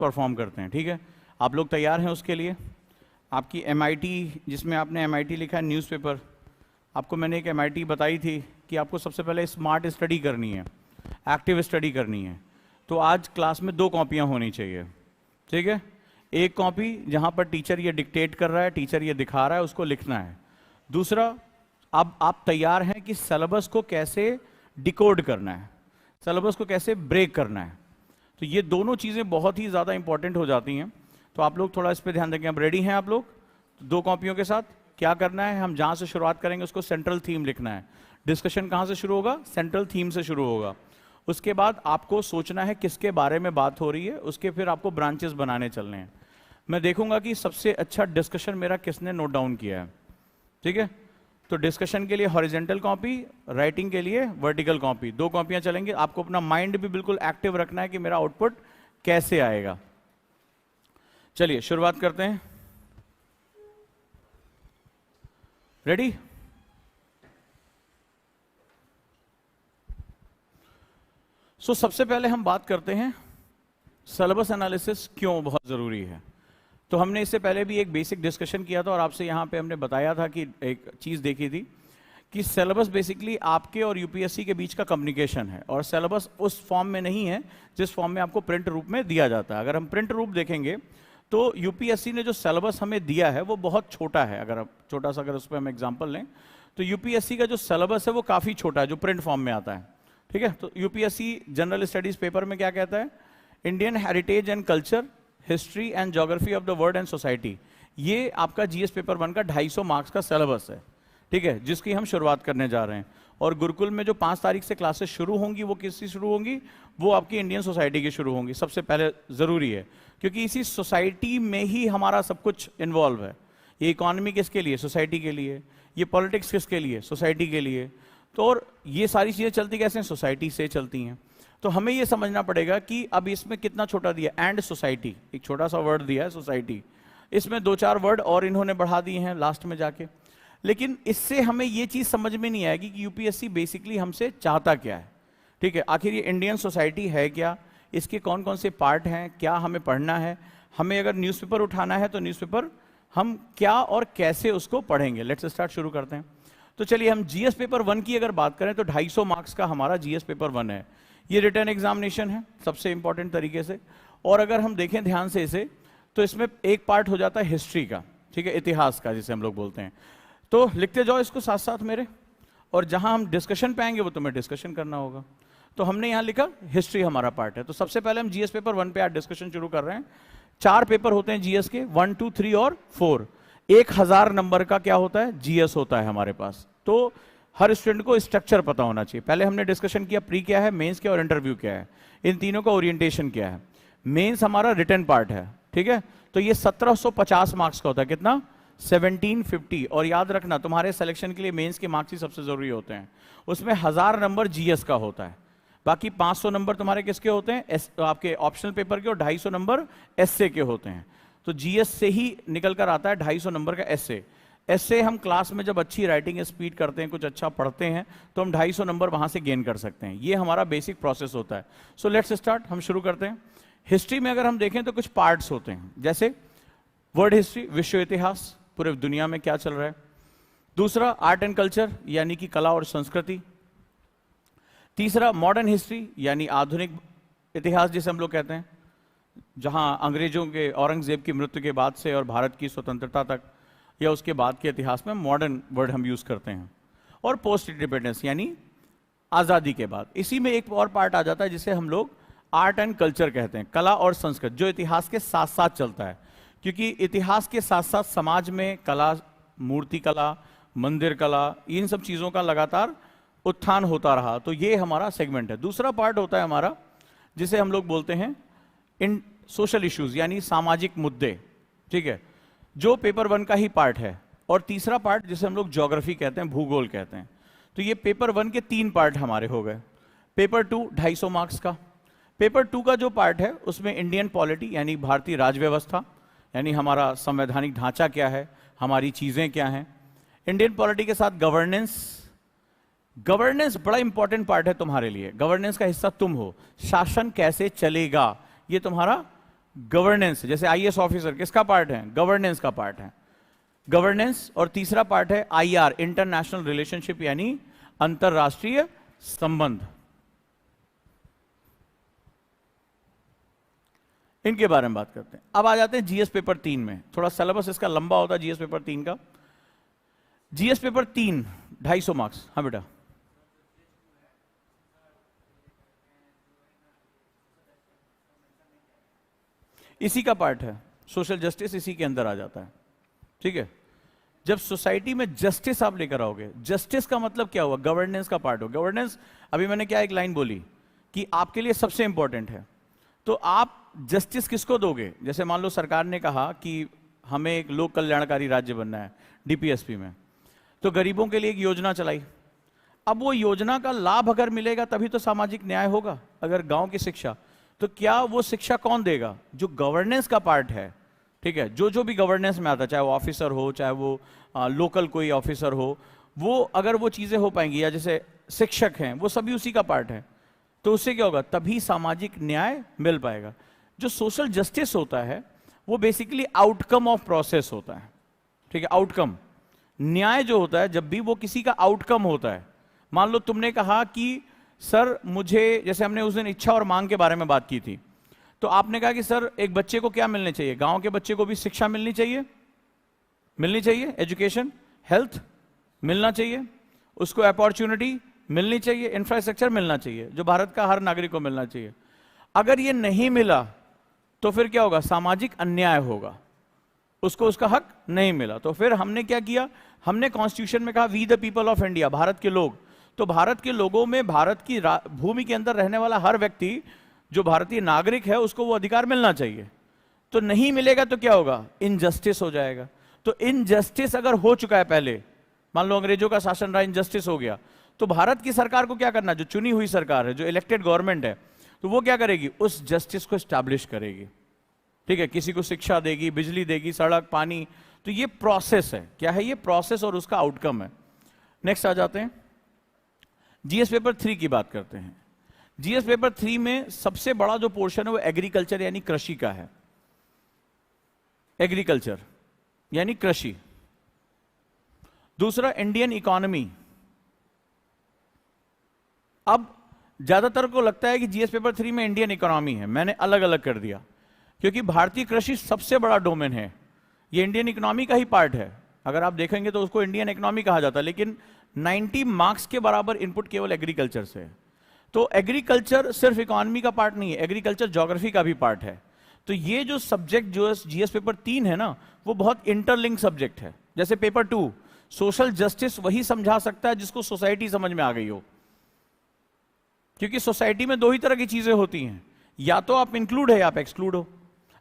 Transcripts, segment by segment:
Perform करते हैं। ठीक है, आप लोग तैयार हैं उसके लिए? आपकी MIT, जिसमें आपने MIT लिखा है न्यूज़पेपर, आपको मैंने एक MIT बताई थी कि आपको सबसे पहले स्मार्ट स्टडी करनी है, एक्टिव स्टडी करनी है। तो आज क्लास में 2 कॉपियाँ होनी चाहिए। ठीक है, एक कॉपी जहाँ पर टीचर ये डिक्टेट कर रहा है, टीचर ये दिखा रहा है, उसको लिखना है। दूसरा, अब आप तैयार हैं कि सिलेबस को कैसे डिकोड करना है, सिलेबस को कैसे ब्रेक करना है। तो ये दोनों चीज़ें बहुत ही ज़्यादा इंपॉर्टेंट हो जाती हैं। तो आप लोग थोड़ा इस पर ध्यान देंगे। अब रेडी हैं आप लोग? 2 कॉपियों के साथ क्या करना है, हम जहाँ से शुरुआत करेंगे उसको सेंट्रल थीम लिखना है। डिस्कशन कहाँ से शुरू होगा? सेंट्रल थीम से शुरू होगा। उसके बाद आपको सोचना है किसके बारे में बात हो रही है, उसके फिर आपको ब्रांचेस बनाने चलने हैं। मैं देखूंगा कि सबसे अच्छा डिस्कशन मेरा किसने नोट डाउन किया है। ठीक है, तो डिस्कशन के लिए हॉरिजेंटल कॉपी, राइटिंग के लिए वर्टिकल कॉपी, 2 कॉपियां चलेंगी। आपको अपना माइंड भी बिल्कुल एक्टिव रखना है कि मेरा आउटपुट कैसे आएगा। चलिए शुरुआत करते हैं। रेडी? सबसे पहले हम बात करते हैं सिलेबस एनालिसिस क्यों बहुत जरूरी है। तो हमने इससे पहले भी एक बेसिक डिस्कशन किया था और आपसे यहाँ पे हमने बताया था कि एक चीज़ देखी थी कि सिलेबस बेसिकली आपके और यूपीएससी के बीच का कम्युनिकेशन है, और सिलेबस उस फॉर्म में नहीं है जिस फॉर्म में आपको प्रिंट रूप में दिया जाता है। अगर हम प्रिंट रूप देखेंगे तो यूपीएससी ने जो सिलेबस हमें दिया है वो बहुत छोटा है। अगर छोटा सा अगर उस पर हम एग्जाम्पल लें तो यूपीएससी का जो सिलेबस है वो काफ़ी छोटा है जो प्रिंट फॉर्म में आता है। ठीक है, तो यूपीएससी जनरल स्टडीज़ पेपर में क्या कहता है? Indian heritage and culture, history and geography of the world and society. ये आपका जीएस पेपर 1 का 250 मार्क्स का सिलेबस है। ठीक है, जिसकी हम शुरुआत करने जा रहे हैं। और गुरुकुल में जो 5 तारीख से क्लासेस शुरू होंगी वो किससे शुरू होंगी? वो आपकी इंडियन सोसाइटी की शुरू होंगी। सबसे पहले ज़रूरी है क्योंकि इसी सोसाइटी में ही हमारा सब कुछ इन्वॉल्व है। ये इकॉनमी किसके लिए? सोसाइटी के लिए। ये पॉलिटिक्स किसके लिए? सोसाइटी के लिए। तो और ये सारी चीज़ें चलती कैसे हैं? सोसाइटी से चलती हैं। तो हमें ये समझना पड़ेगा कि अब इसमें कितना छोटा दिया, एंड सोसाइटी, एक छोटा सा वर्ड दिया है सोसाइटी, इसमें 2-4 वर्ड और इन्होंने बढ़ा दिए हैं लास्ट में जाके। लेकिन इससे हमें ये चीज़ समझ में नहीं आएगी कि यूपीएससी बेसिकली हमसे चाहता क्या है। ठीक है, आखिर ये इंडियन सोसाइटी है क्या, इसके कौन कौन से पार्ट हैं, क्या हमें पढ़ना है। हमें अगर न्यूज़पेपर उठाना है तो न्यूज़पेपर हम क्या और कैसे उसको पढ़ेंगे। लेट्स स्टार्ट, शुरू करते हैं। तो चलिए हम जीएस पेपर 1 की अगर बात करें तो 250 मार्क्स का हमारा जीएस पेपर 1 है। ये रिटर्न एग्जामिनेशन है सबसे इंपॉर्टेंट तरीके से। और अगर हम देखें ध्यान से इसे तो इसमें एक पार्ट हो जाता है हिस्ट्री का, ठीक है, इतिहास का जिसे हम लोग बोलते हैं। तो लिखते जाओ इसको साथ साथ मेरे, और जहां हम डिस्कशन पे आएंगे वो तुम्हें डिस्कशन करना होगा। तो हमने यहां लिखा हिस्ट्री हमारा पार्ट है। तो सबसे पहले हम जीएस पेपर 1 पे आज डिस्कशन शुरू कर रहे हैं। 4 पेपर होते हैं जीएस के, 1, 2, 3 और 4। 1000 नंबर का क्या होता है? जीएस होता है हमारे पास। तो हर स्टूडेंट को स्ट्रक्चर पता होना चाहिए। पहले हमने डिस्कशन किया प्री क्या है, मेंस क्या और इंटरव्यू क्या है, इन तीनों का ओरिएंटेशन क्या है। मेंस हमारा रिटन पार्ट है। ठीक है, तो ये 1750 मार्क्स का होता है। कितना? 1750। और याद रखना तुम्हारे सिलेक्शन के लिए मेंस के मार्क्स ही सबसे जरूरी होते हैं। उसमें 1000 नंबर जीएस का होता है, बाकी 500 नंबर तुम्हारे किसके होते हैं? आपके ऑप्शनल पेपर के, और 250 नंबर एसए के होते हैं। तो जीएस से ही निकल कर आता है 250 नंबर का एसए। ऐसे हम क्लास में जब अच्छी राइटिंग स्पीड करते हैं, कुछ अच्छा पढ़ते हैं, तो हम 250 नंबर वहां से गेन कर सकते हैं। ये हमारा बेसिक प्रोसेस होता है। सो लेट्स स्टार्ट, हम शुरू करते हैं। हिस्ट्री में अगर हम देखें तो कुछ पार्ट्स होते हैं, जैसे वर्ल्ड हिस्ट्री, विश्व इतिहास, पूरे दुनिया में क्या चल रहा है। दूसरा आर्ट एंड कल्चर, यानी कि कला और संस्कृति। तीसरा मॉडर्न हिस्ट्री, यानी आधुनिक इतिहास जिसे हम लोग कहते हैं, जहां अंग्रेजों के, औरंगजेब की मृत्यु के बाद से और भारत की स्वतंत्रता तक या उसके बाद के इतिहास में मॉडर्न वर्ड हम यूज करते हैं। और पोस्ट इंडिपेंडेंस, यानी आज़ादी के बाद। इसी में एक और पार्ट आ जाता है जिसे हम लोग आर्ट एंड कल्चर कहते हैं, कला और संस्कृति, जो इतिहास के साथ साथ चलता है। क्योंकि इतिहास के साथ साथ समाज में कला, मूर्ति कला, मंदिर कला, इन सब चीज़ों का लगातार उत्थान होता रहा। तो ये हमारा सेगमेंट है। दूसरा पार्ट होता है हमारा जिसे हम लोग बोलते हैं इन सोशल इश्यूज, यानी सामाजिक मुद्दे। ठीक है, जो पेपर 1 का ही पार्ट है। और तीसरा पार्ट जिसे हम लोग ज्योग्राफी कहते हैं, भूगोल कहते हैं। तो ये पेपर 1 के 3 पार्ट हमारे हो गए। पेपर 2 250 मार्क्स का। पेपर 2 का जो पार्ट है उसमें इंडियन पॉलिटी, यानी भारतीय राज व्यवस्था, यानी हमारा संवैधानिक ढांचा क्या है, हमारी चीजें क्या हैं। इंडियन पॉलिटी के साथ गवर्नेंस। गवर्नेंस बड़ा इंपॉर्टेंट पार्ट है तुम्हारे लिए। गवर्नेंस का हिस्सा तुम हो। शासन कैसे चलेगा, ये तुम्हारा गवर्नेंस, जैसे आईएएस ऑफिसर किसका पार्ट है? गवर्नेंस का पार्ट है, गवर्नेंस। और तीसरा पार्ट है आईआर, इंटरनेशनल रिलेशनशिप, यानी अंतरराष्ट्रीय संबंध। इनके बारे में बात करते हैं। अब आ जाते हैं जीएस पेपर 3 में। थोड़ा सिलेबस इसका लंबा होता है जीएस पेपर 3 का। GS paper 3 250 marks. हाँ बेटा, इसी का पार्ट है, सोशल जस्टिस इसी के अंदर आ जाता है, ठीक है। जब सोसाइटी में जस्टिस आप लेकर आओगे, जस्टिस का मतलब क्या हुआ? गवर्नेंस का पार्ट हो। गवर्नेंस, अभी मैंने क्या एक लाइन बोली कि आपके लिए सबसे इंपॉर्टेंट है, तो आप जस्टिस किसको दोगे? जैसे मान लो सरकार ने कहा कि हमें एक लोक कल्याणकारी राज्य बनना है डीपीएसपी में, तो गरीबों के लिए एक योजना चलाई। अब वो योजना का लाभ अगर मिलेगा तभी तो सामाजिक न्याय होगा। अगर गांव की शिक्षा, तो क्या वो शिक्षा कौन देगा? जो गवर्नेंस का पार्ट है, ठीक है, जो जो भी गवर्नेंस में आता है, चाहे वो ऑफिसर हो, चाहे वो लोकल कोई ऑफिसर हो, वो अगर वो चीजें हो पाएंगी, या जैसे शिक्षक हैं, वो सभी उसी का पार्ट है, तो उससे क्या होगा? तभी सामाजिक न्याय मिल पाएगा। जो सोशल जस्टिस होता है वो बेसिकली आउटकम ऑफ प्रोसेस होता है, ठीक है, आउटकम। न्याय जो होता है जब भी वो किसी का आउटकम होता है। मान लो तुमने कहा कि सर मुझे, जैसे हमने उस दिन इच्छा और मांग के बारे में बात की थी, तो आपने कहा कि सर एक बच्चे को क्या मिलने चाहिए? गांव के बच्चे को भी शिक्षा मिलनी चाहिए, एजुकेशन, हेल्थ मिलना चाहिए, उसको अपॉर्चुनिटी मिलनी चाहिए, इंफ्रास्ट्रक्चर मिलना चाहिए, जो भारत का हर नागरिक को मिलना चाहिए। अगर ये नहीं मिला तो फिर क्या होगा? सामाजिक अन्याय होगा, उसको उसका हक नहीं मिला। तो फिर हमने क्या किया? हमने कॉन्स्टिट्यूशन में कहा we the people of India, Bharat के लोग। तो भारत के लोगों में, भारत की भूमि के अंदर रहने वाला हर व्यक्ति जो भारतीय नागरिक है, उसको वो अधिकार मिलना चाहिए। तो नहीं मिलेगा तो क्या होगा? इनजस्टिस हो जाएगा। तो इनजस्टिस अगर हो चुका है पहले, मान लो अंग्रेजों का शासन रहा, इनजस्टिस हो गया, तो भारत की सरकार को क्या करना? जो चुनी हुई सरकार है, जो इलेक्टेड गवर्नमेंट है, तो वो क्या करेगी? उस जस्टिस को एस्टैब्लिश करेगी, ठीक है। किसी को शिक्षा देगी, बिजली देगी, सड़क, पानी। तो ये प्रोसेस है। क्या है ये? प्रोसेस, और उसका आउटकम है। नेक्स्ट आ जाते हैं, जीएस पेपर 3 की बात करते हैं। जीएस पेपर 3 में सबसे बड़ा जो पोर्शन है वो एग्रीकल्चर यानी कृषि का है। एग्रीकल्चर यानी कृषि। दूसरा इंडियन इकोनॉमी। अब ज्यादातर को लगता है कि जीएस पेपर 3 में इंडियन इकोनॉमी है, मैंने अलग अलग कर दिया, क्योंकि भारतीय कृषि सबसे बड़ा डोमेन है, ये इंडियन इकोनॉमी का ही पार्ट है। अगर आप देखेंगे तो उसको इंडियन इकोनॉमी कहा जाता है, लेकिन 90 मार्क्स के बराबर इनपुट केवल एग्रीकल्चर से है। तो एग्रीकल्चर सिर्फ इकोनॉमी का पार्ट नहीं है, एग्रीकल्चर ज्योग्राफी का भी पार्ट है। तो ये जो सब्जेक्ट जो जीएस पेपर 3 है ना, वो बहुत इंटरलिंक सब्जेक्ट है। जैसे पेपर 2 सोशल जस्टिस वही समझा सकता है जिसको सोसाइटी समझ में आ गई हो, क्योंकि सोसाइटी में दो ही तरह की चीजें होती हैं, या तो आप इंक्लूड है या आप एक्सक्लूड हो।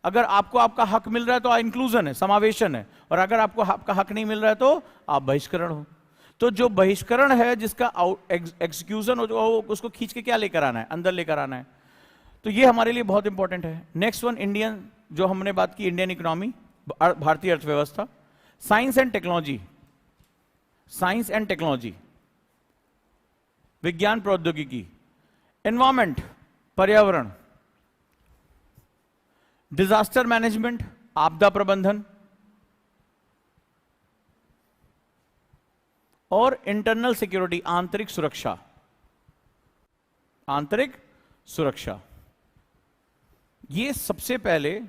अगर आपको आपका हक मिल रहा है तो इंक्लूजन है, समावेशन है, और अगर आपको आपका हक नहीं मिल रहा है तो आप बहिष्करण हो। तो जो बहिष्करण है, जिसका एक्सक्यूजन हो, जो उसको खींच के क्या लेकर आना है? अंदर लेकर आना है। तो ये हमारे लिए बहुत इंपॉर्टेंट है। नेक्स्ट वन, इंडियन, जो हमने बात की, इंडियन इकोनॉमी, भारतीय अर्थव्यवस्था। Science and technology, science and technology, विज्ञान प्रौद्योगिकी। एनवायरमेंट, पर्यावरण। डिजास्टर मैनेजमेंट, आपदा प्रबंधन। और इंटरनल सिक्योरिटी, आंतरिक सुरक्षा। आंतरिक सुरक्षा, ये सबसे पहले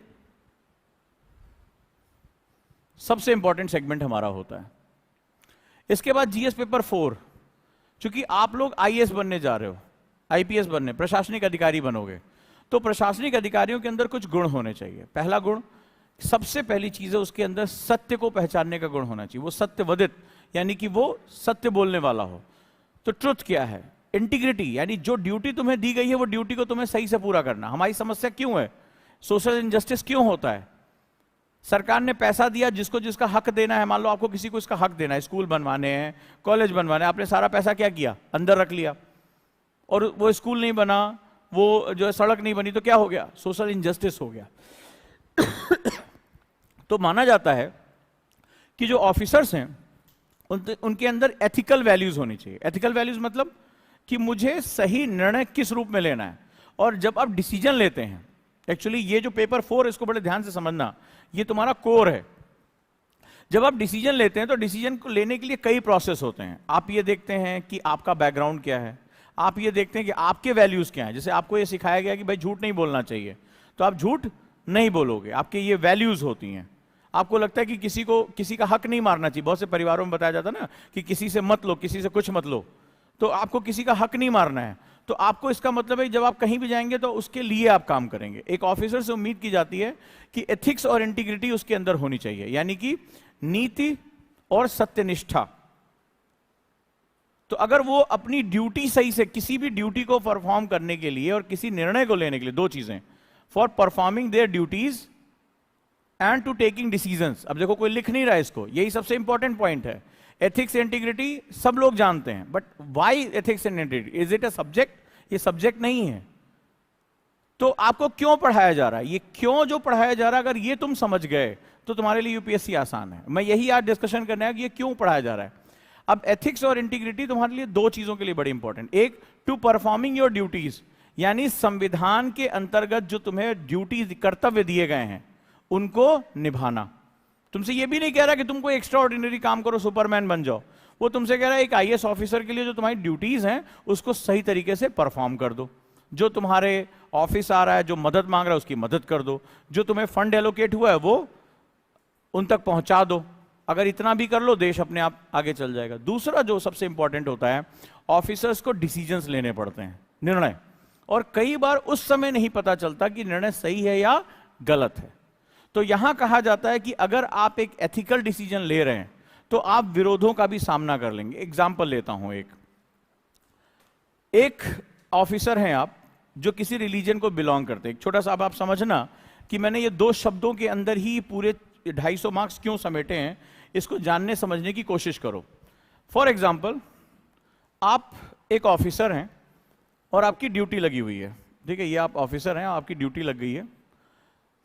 सबसे इंपॉर्टेंट सेगमेंट हमारा होता है। इसके बाद जीएस पेपर 4, चूंकि आप लोग आईएएस बनने जा रहे हो, आईपीएस बनने, प्रशासनिक अधिकारी बनोगे, तो प्रशासनिक अधिकारियों के अंदर कुछ गुण होने चाहिए। पहला गुण, सबसे पहली चीज है उसके अंदर सत्य को पहचानने का गुण होना चाहिए। वो सत्यवदित, यानी कि वो सत्य बोलने वाला हो। तो ट्रुथ क्या है? इंटीग्रिटी, यानी जो ड्यूटी तुम्हें दी गई है वो ड्यूटी को तुम्हें सही से पूरा करना। हमारी समस्या क्यों है? सोशल इनजस्टिस क्यों होता है? सरकार ने पैसा दिया, जिसको जिसका हक देना है, मान लो आपको किसी को इसका हक देना है, स्कूल बनवाने हैं, कॉलेज बनवाने हैं, आपने सारा पैसा क्या किया? अंदर रख लिया, और वो स्कूल नहीं बना, वो जो है सड़क नहीं बनी, तो क्या हो गया? सोशल इनजस्टिस हो गया। तो माना जाता है कि जो ऑफिसर्स हैं उनके अंदर एथिकल वैल्यूज होनी चाहिए। एथिकल वैल्यूज मतलब कि मुझे सही निर्णय किस रूप में लेना है, और जब आप डिसीजन लेते हैं, एक्चुअली ये जो पेपर 4, इसको बड़े ध्यान से समझना, ये तुम्हारा कोर है। जब आप डिसीजन लेते हैं तो डिसीजन को लेने के लिए कई प्रोसेस होते हैं। आप ये देखते हैं कि आपका बैकग्राउंड क्या है, आप ये देखते हैं कि आपके वैल्यूज क्या हैं। जैसे आपको ये सिखाया गया कि भाई झूठ नहीं बोलना चाहिए, तो आप झूठ नहीं बोलोगे, आपके ये वैल्यूज होती हैं। आपको लगता है कि किसी का हक नहीं मारना चाहिए, बहुत से परिवारों में बताया जाता है ना कि किसी से मत लो, किसी से कुछ मत लो, तो आपको किसी का हक नहीं मारना है। तो आपको इसका मतलब है जब आप कहीं भी जाएंगे तो उसके लिए आप काम करेंगे। एक ऑफिसर से उम्मीद की जाती है कि एथिक्स और इंटीग्रिटी उसके अंदर होनी चाहिए, यानी कि नीति और सत्यनिष्ठा। तो अगर वो अपनी ड्यूटी सही से, किसी भी ड्यूटी को परफॉर्म करने के लिए और किसी निर्णय को लेने के लिए, दो चीजें, for performing their duties and to taking decisions. अब देखो कोई लिख नहीं रहा है इसको, यही सबसे इंपॉर्टेंट पॉइंट है। एथिक्स इंटीग्रिटी सब लोग जानते हैं, but why ethics and integrity? Is it a subject? ये सब्जेक्ट नहीं है। तो आपको क्यों पढ़ाया जा रहा है? ये क्यों जो पढ़ाया जा रहा है, अगर ये तुम समझ गए तो तुम्हारे लिए यूपीएससी आसान है। मैं यही आज डिस्कशन करना है कि ये क्यों पढ़ाया जा रहा है। अब एथिक्स और इंटीग्रिटी तुम्हारे लिए दो चीजों के लिए बड़ी इंपॉर्टेंट। एक, टू परफॉर्मिंग योर ड्यूटीज, यानी संविधान के अंतर्गत जो तुम्हें ड्यूटीज, कर्तव्य दिए गए हैं, उनको निभाना। तुमसे ये भी नहीं कह रहा कि तुम कोई एक्स्ट्रा ऑर्डिनरी काम करो, सुपरमैन बन जाओ। वो तुमसे कह रहा है एक आईएएस ऑफिसर के लिए जो तुम्हारी ड्यूटीज हैं उसको सही तरीके से परफॉर्म कर दो। जो तुम्हारे ऑफिस आ रहा है, जो मदद मांग रहा है, उसकी मदद कर दो। जो तुम्हें फंड एलोकेट हुआ है वो उन तक पहुंचा दो। अगर इतना भी कर लो, देश अपने आप आगे चल जाएगा। दूसरा जो सबसे इंपॉर्टेंट होता है, ऑफिसर्स को डिसीजंस लेने पड़ते हैं, निर्णय, और कई बार उस समय नहीं पता चलता कि निर्णय सही है या गलत है। तो यहां कहा जाता है कि अगर आप एक एथिकल डिसीजन ले रहे हैं तो आप विरोधों का भी सामना कर लेंगे। एग्जाम्पल लेता हूं, एक ऑफिसर हैं आप जो किसी रिलीजन को बिलोंग करते हैं। एक छोटा सा अब आप समझना कि मैंने ये दो शब्दों के अंदर ही पूरे 250 मार्क्स क्यों समेटे हैं, इसको जानने समझने की कोशिश करो। फॉर एग्जाम्पल, आप एक ऑफिसर हैं और आपकी ड्यूटी लगी हुई है, ठीक है, ये आप ऑफिसर हैं, आपकी ड्यूटी लग गई है।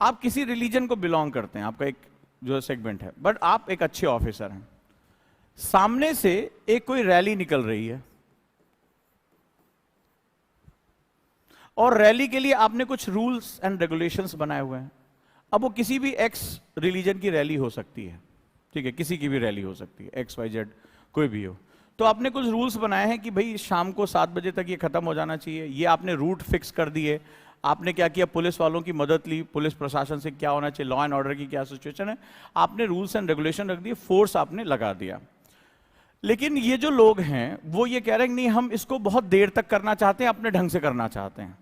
आप किसी रिलीजन को बिलोंग करते हैं, आपका एक जो सेगमेंट है, बट आप एक अच्छे ऑफिसर हैं। सामने से एक कोई रैली निकल रही है और रैली के लिए आपने कुछ रूल्स एंड रेगुलेशंस बनाए हुए हैं। अब वो किसी भी एक्स रिलीजन की रैली हो सकती है, ठीक है, किसी की भी रैली हो सकती है, XYZ कोई भी हो। तो आपने कुछ रूल्स बनाए हैं कि भाई शाम को 7 बजे तक ये खत्म हो जाना चाहिए। ये आपने रूट फिक्स कर दिए। आपने क्या किया, पुलिस वालों की मदद ली, पुलिस प्रशासन से क्या होना चाहिए, लॉ एंड ऑर्डर की क्या सिचुएशन है, आपने रूल्स एंड रेगुलेशन रख दिए, फोर्स आपने लगा दिया। लेकिन ये जो लोग हैं वो ये कह रहे हैं नहीं, हम इसको बहुत देर तक करना चाहते हैं, अपने ढंग से करना चाहते हैं।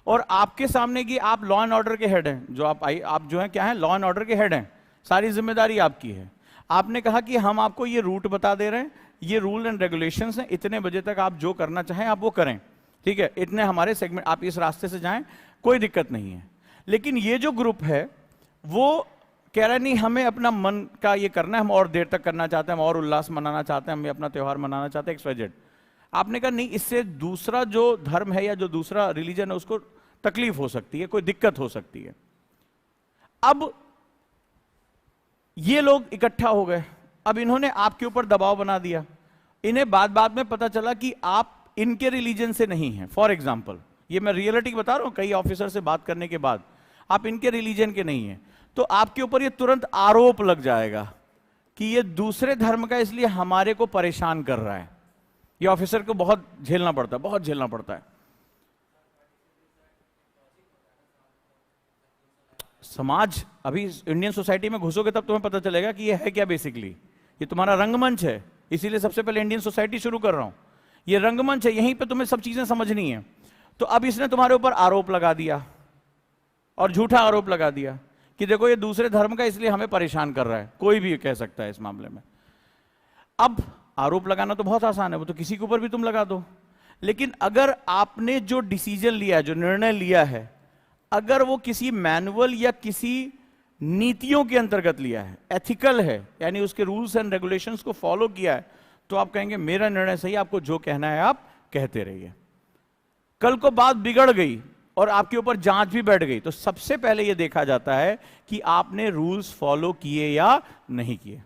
और आपके सामने की, आप लॉ एंड ऑर्डर के हेड हैं, जो आप जो हैं क्या हैं, लॉ एंड ऑर्डर के हेड हैं, सारी जिम्मेदारी आपकी है। आपने कहा कि हम आपको ये रूट बता दे रहे हैं, ये रूल एंड रेगुलेशंस हैं, इतने बजे तक आप जो करना चाहें आप वो करें, ठीक है, इतने हमारे सेगमेंट, आप इस रास्ते से जाएं, कोई दिक्कत नहीं है। लेकिन ये जो ग्रुप है वो कह रहा है नहीं, हमें अपना मन का ये करना है, हम और देर तक करना चाहते हैं, हम और उल्लास मनाना चाहते हैं, हम अपना त्यौहार मनाना चाहते हैं, XYZ। आपने कहा नहीं, इससे दूसरा जो धर्म है या जो दूसरा रिलीजन है उसको तकलीफ हो सकती है, कोई दिक्कत हो सकती है। अब ये लोग इकट्ठा हो गए, अब इन्होंने आपके ऊपर दबाव बना दिया। इन्हें बाद में पता चला कि आप इनके रिलीजन से नहीं हैं। फॉर एग्जाम्पल, ये मैं रियलिटी बता रहा हूं, कई ऑफिसर से बात करने के बाद आप इनके रिलीजन के नहीं हैं, तो आपके ऊपर ये तुरंत आरोप लग जाएगा कि ये दूसरे धर्म का, इसलिए हमारे को परेशान कर रहा है। ये ऑफिसर को बहुत झेलना पड़ता है, बहुत झेलना पड़ता है। समाज, अभी इंडियन सोसाइटी में घुसोगे तब तुम्हें पता चलेगा कि ये है क्या। बेसिकली ये तुम्हारा रंगमंच है, इसीलिए सबसे पहले इंडियन सोसाइटी शुरू कर रहा हूं। ये रंगमंच है, यहीं पे तुम्हें सब चीजें समझनी है। तो अब इसने तुम्हारे ऊपर आरोप लगा दिया, और झूठा आरोप लगा दिया कि देखो ये दूसरे धर्म का, इसलिए हमें परेशान कर रहा है। कोई भी कह सकता है इस मामले में। अब आरोप लगाना तो बहुत आसान है, वो तो किसी के ऊपर भी तुम लगा दो। लेकिन अगर आपने जो डिसीजन लिया है, जो निर्णय लिया है, अगर वो किसी मैनुअल या किसी नीतियों के अंतर्गत लिया है, एथिकल है, यानी उसके रूल्स एंड रेगुलेशंस को फॉलो किया है, तो आप कहेंगे मेरा निर्णय सही, आपको जो कहना है आप कहते रहिए। कल को बात बिगड़ गई और आपके ऊपर जांच भी बैठ गई, तो सबसे पहले यह देखा जाता है कि आपने रूल्स फॉलो किए या नहीं किए।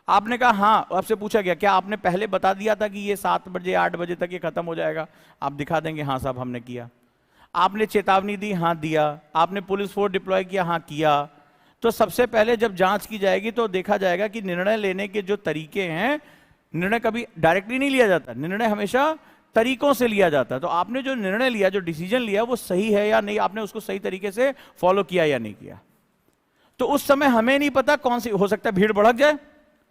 आपने कहा हाँ, आपसे पूछा गया क्या आपने पहले बता दिया था कि ये 7 बजे 8 बजे तक ये खत्म हो जाएगा, आप दिखा देंगे हाँ साहब हमने किया। आपने चेतावनी दी, हाँ दिया। आपने पुलिस फोर्स डिप्लॉय किया, हाँ किया। तो सबसे पहले जब जांच की जाएगी तो देखा जाएगा कि निर्णय लेने के जो तरीके हैं, निर्णय कभी डायरेक्टली नहीं लिया जाता, निर्णय हमेशा तरीकों से लिया जाता है। तो आपने जो निर्णय लिया, जो डिसीजन लिया, वो सही है या नहीं, आपने उसको सही तरीके से फॉलो किया या नहीं किया। तो उस समय हमें नहीं पता कौन सी, हो सकता है भीड़ भड़क जाए,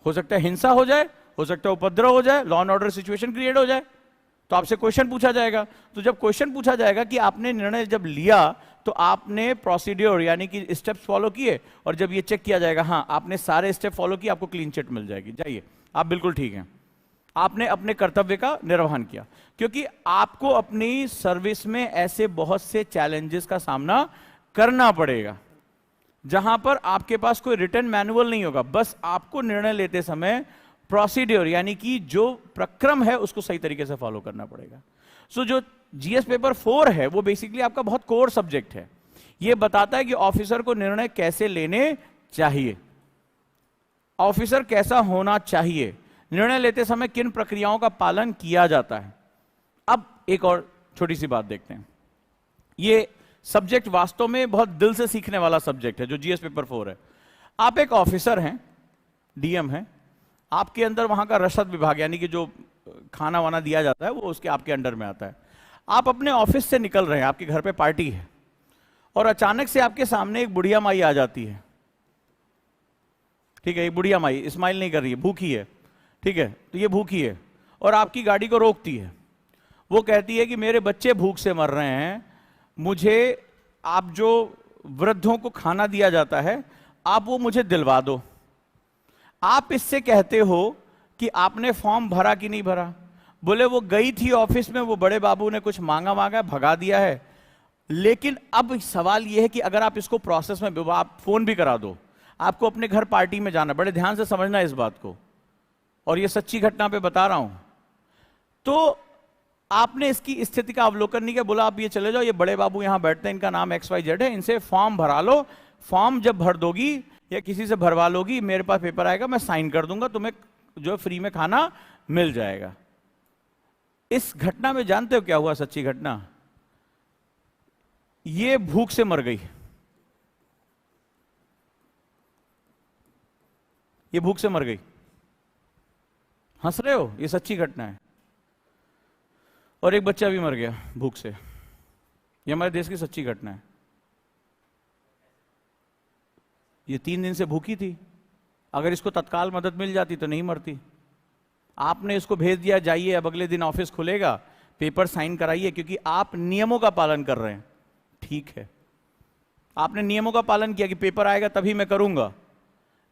हो सकता है हिंसा हो जाए, हो सकता है उपद्रव हो जाए, law and order situation create हो जाए। तो आपसे क्वेश्चन पूछा जाएगा। तो जब क्वेश्चन पूछा जाएगा कि आपने निर्णय जब लिया तो आपने प्रोसीड्योर यानी कि स्टेप्स फॉलो किए, और जब ये चेक किया जाएगा हाँ आपने सारे स्टेप फॉलो किए, आपको क्लीन चिट मिल जाएगी, जाइए आप बिल्कुल ठीक हैं, आपने अपने कर्तव्य का निर्वहन किया। क्योंकि आपको अपनी सर्विस में ऐसे बहुत से चैलेंजेस का सामना करना पड़ेगा जहां पर आपके पास कोई रिटन मैनुअल नहीं होगा, बस आपको निर्णय लेते समय प्रोसीड्योर यानी कि जो प्रक्रम है उसको सही तरीके से फॉलो करना पड़ेगा। सो जो जीएस पेपर 4 है वो बेसिकली आपका बहुत कोर सब्जेक्ट है। ये बताता है कि ऑफिसर को निर्णय कैसे लेने चाहिए, ऑफिसर कैसा होना चाहिए, निर्णय लेते समय किन प्रक्रियाओं का पालन किया जाता है। अब एक और छोटी सी बात देखते हैं। ये सब्जेक्ट वास्तव में बहुत दिल से सीखने वाला सब्जेक्ट है जो जीएस पेपर 4 है। आप एक ऑफिसर हैं, डीएम हैं, आपके अंदर वहां का रसद विभाग यानी कि जो खाना वाना दिया जाता है वो उसके आपके अंडर में आता है। आप अपने ऑफिस से निकल रहे हैं, आपके घर पे पार्टी है, और अचानक से आपके सामने एक बुढ़िया माई आ जाती है। ठीक है, एक बुढ़िया माई स्माइल नहीं कर रही है, भूखी है, ठीक है, तो ये भूखी है और आपकी गाड़ी को रोकती है। वो कहती है कि मेरे बच्चे भूख से मर रहे हैं, मुझे आप जो वृद्धों को खाना दिया जाता है आप वो मुझे दिलवा दो। आप इससे कहते हो कि आपने फॉर्म भरा कि नहीं भरा। बोले वो गई थी ऑफिस में, वो बड़े बाबू ने कुछ मांगा भगा दिया है। लेकिन अब सवाल यह है कि अगर आप इसको प्रोसेस में, आप फोन भी करा दो, आपको अपने घर पार्टी में जाना, बड़े ध्यान से समझना इस बात को, और ये सच्ची घटना पे बता रहा हूं। तो आपने इसकी स्थिति का अवलोकन नहीं किया, बोला आप ये चले जाओ, ये बड़े बाबू यहां बैठते हैं, इनका नाम XYZ है, इनसे फॉर्म भरा लो, फॉर्म जब भर दोगी या किसी से भरवा लोगी, मेरे पास पेपर आएगा, मैं साइन कर दूंगा, तुम्हें जो फ्री में खाना मिल जाएगा। इस घटना में जानते हो क्या हुआ, सच्ची घटना, ये भूख से मर गई, ये भूख से मर गई। हंस रहे हो, ये सच्ची घटना है। और एक बच्चा भी मर गया भूख से, ये हमारे देश की सच्ची घटना है। ये 3 दिन से भूखी थी, अगर इसको तत्काल मदद मिल जाती तो नहीं मरती। आपने इसको भेज दिया, जाइए अब अगले दिन ऑफिस खुलेगा, पेपर साइन कराइए, क्योंकि आप नियमों का पालन कर रहे हैं। ठीक है, आपने नियमों का पालन किया कि पेपर आएगा तभी मैं करूंगा,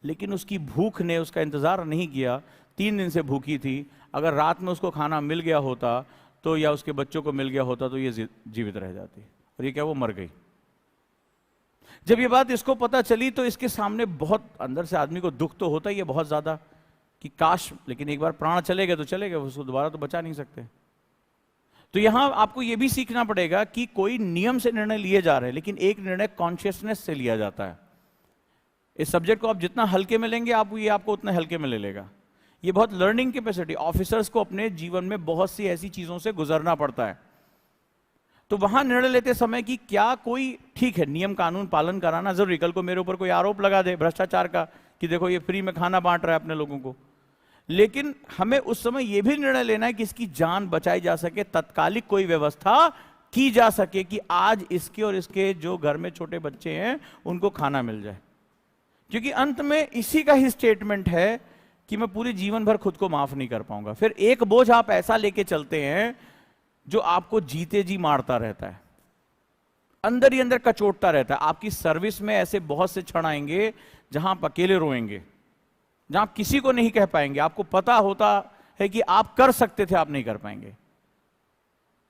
लेकिन उसकी भूख ने उसका इंतजार नहीं किया। 3 दिन से भूखी थी, अगर रात में उसको खाना मिल गया होता तो, या उसके बच्चों को मिल गया होता तो ये जीवित रह जाती, और ये क्या, वो मर गई। जब ये बात इसको पता चली तो इसके सामने बहुत अंदर से आदमी को दुख तो होता ही है बहुत ज्यादा कि काश, लेकिन एक बार प्राण चले गए तो चले गए, उसको दोबारा तो बचा नहीं सकते। तो यहां आपको यह भी सीखना पड़ेगा कि कोई नियम से निर्णय लिए जा रहे हैं, लेकिन एक निर्णय कॉन्शियसनेस से लिया जाता है। इस सब्जेक्ट को आप जितना हल्के में लेंगे, ये आपको उतना हल्के में ले लेगा। ये बहुत लर्निंग कैपेसिटी, ऑफिसर्स को अपने जीवन में बहुत सी ऐसी चीजों से गुजरना पड़ता है। तो वहां निर्णय लेते समय कि क्या कोई, ठीक है नियम कानून पालन कराना जरूरी, कल को मेरे ऊपर कोई आरोप लगा दे भ्रष्टाचार का कि देखो ये फ्री में खाना बांट रहा है अपने लोगों को, लेकिन हमें उस समय यह भी निर्णय लेना है कि इसकी जान बचाई जा सके, तत्कालिक कोई व्यवस्था की जा सके कि आज इसके और इसके जो घर में छोटे बच्चे हैं उनको खाना मिल जाए। क्योंकि अंत में इसी का ही स्टेटमेंट है कि मैं पूरे जीवन भर खुद को माफ नहीं कर पाऊंगा। फिर एक बोझ आप ऐसा लेके चलते हैं जो आपको जीते जी मारता रहता है, अंदर ही अंदर कचोटता रहता है। आपकी सर्विस में ऐसे बहुत से क्षण आएंगे जहां आप अकेले रोएंगे, जहां आप किसी को नहीं कह पाएंगे, आपको पता होता है कि आप कर सकते थे, आप नहीं कर पाएंगे,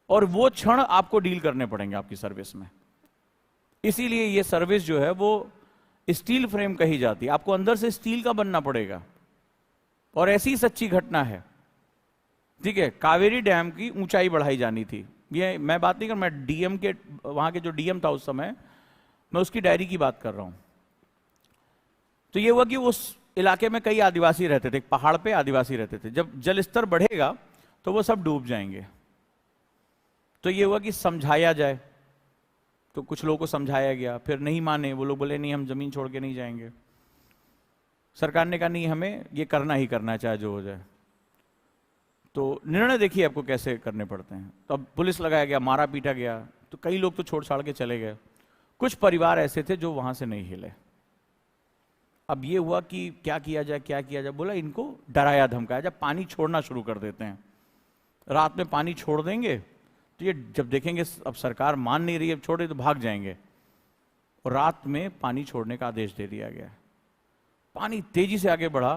और वो क्षण आपको डील करने पड़ेंगे आपकी सर्विस में। इसीलिए ये सर्विस जो है वो स्टील फ्रेम कही जाती है, आपको अंदर से स्टील का बनना पड़ेगा। और ऐसी सच्ची घटना है, ठीक है, कावेरी डैम की ऊंचाई बढ़ाई जानी थी। ये मैं बात नहीं कर, मैं डीएम के, वहां के जो डीएम था उस समय, मैं उसकी डायरी की बात कर रहा हूं। तो ये हुआ कि उस इलाके में कई आदिवासी रहते थे, एक पहाड़ पे आदिवासी रहते थे। जब जल स्तर बढ़ेगा तो वो सब डूब जाएंगे। तो ये हुआ कि समझाया जाए, तो कुछ लोगों को समझाया गया, फिर नहीं माने, वो लोग बोले नहीं हम जमीन छोड़ के नहीं जाएंगे। सरकार ने कहा नहीं हमें ये करना ही करना है चाहे जो हो जाए। तो निर्णय देखिए आपको कैसे करने पड़ते हैं। तो अब पुलिस लगाया गया, मारा पीटा गया, तो कई लोग तो छोड़ छाड़ के चले गए। कुछ परिवार ऐसे थे जो वहां से नहीं हिले। अब ये हुआ कि क्या किया जाए क्या किया जाए, बोला इनको डराया धमकाया जाए, पानी छोड़ना शुरू कर देते हैं। रात में पानी छोड़ देंगे तो ये जब देखेंगे अब सरकार मान नहीं रही है, अब छोड़े तो भाग जाएंगे। और रात में पानी छोड़ने का आदेश दे दिया गया। पानी तेजी से आगे बढ़ा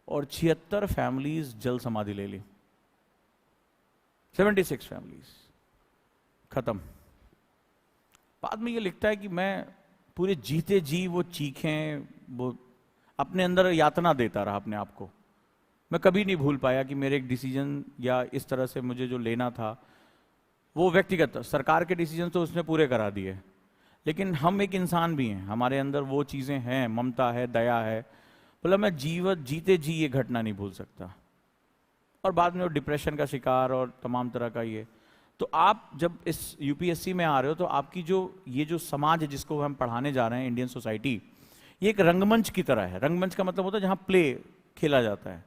और 76 फैमिलीज जल समाधि ले ली। 76 फैमिलीज खत्म। बाद में ये लिखता है कि मैं पूरे जीते जी वो चीखें, वो अपने अंदर यातना देता रहा अपने आप को। मैं कभी नहीं भूल पाया कि मेरे एक डिसीजन या इस तरह से मुझे जो लेना था वो व्यक्तिगत, सरकार के डिसीजन तो उसने पूरे करा दिए, लेकिन हम एक इंसान भी हैं, हमारे अंदर वो चीज़ें हैं, ममता है, दया है। बोला मैं जीते जी ये घटना नहीं भूल सकता। और बाद में वो डिप्रेशन का शिकार और तमाम तरह का ये। तो आप जब इस यूपीएससी में आ रहे हो तो आपकी ये जो समाज है जिसको हम पढ़ाने जा रहे हैं, इंडियन सोसाइटी, ये एक रंगमंच की तरह है। रंगमंच का मतलब होता है जहाँ प्ले खेला जाता है।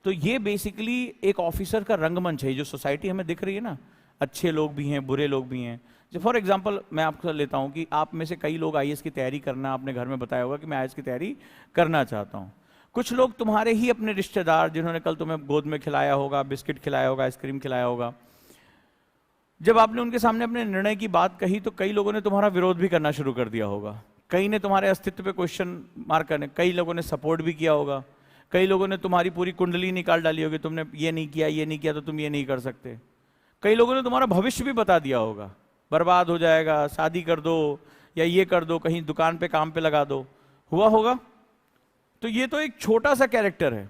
तो ये बेसिकली एक ऑफिसर का रंगमंच है। जो सोसाइटी हमें दिख रही है ना, अच्छे लोग भी हैं, बुरे लोग भी हैं। जो फॉर एग्जांपल मैं आपको लेता हूं कि आप में से कई लोग आईएएस की तैयारी करना, आपने घर में बताया होगा कि मैं आईएएस की तैयारी करना चाहता हूं। कुछ लोग तुम्हारे ही अपने रिश्तेदार, जिन्होंने कल तुम्हें गोद में खिलाया होगा, बिस्किट खिलाया होगा, आइसक्रीम खिलाया होगा, जब आपने उनके सामने अपने निर्णय की बात कही तो कई लोगों ने तुम्हारा विरोध भी करना शुरू कर दिया होगा। कई ने तुम्हारे अस्तित्व पे क्वेश्चन मार्क करने, कई लोगों ने सपोर्ट भी किया होगा। कई लोगों ने तुम्हारी पूरी कुंडली निकाल डाली होगी, तुमने ये नहीं किया तो तुम ये नहीं कर सकते। कई लोगों ने तुम्हारा भविष्य भी बता दिया होगा, बर्बाद हो जाएगा, शादी कर दो या ये कर दो, कहीं दुकान पे काम पे लगा दो, हुआ होगा। तो ये तो एक छोटा सा कैरेक्टर है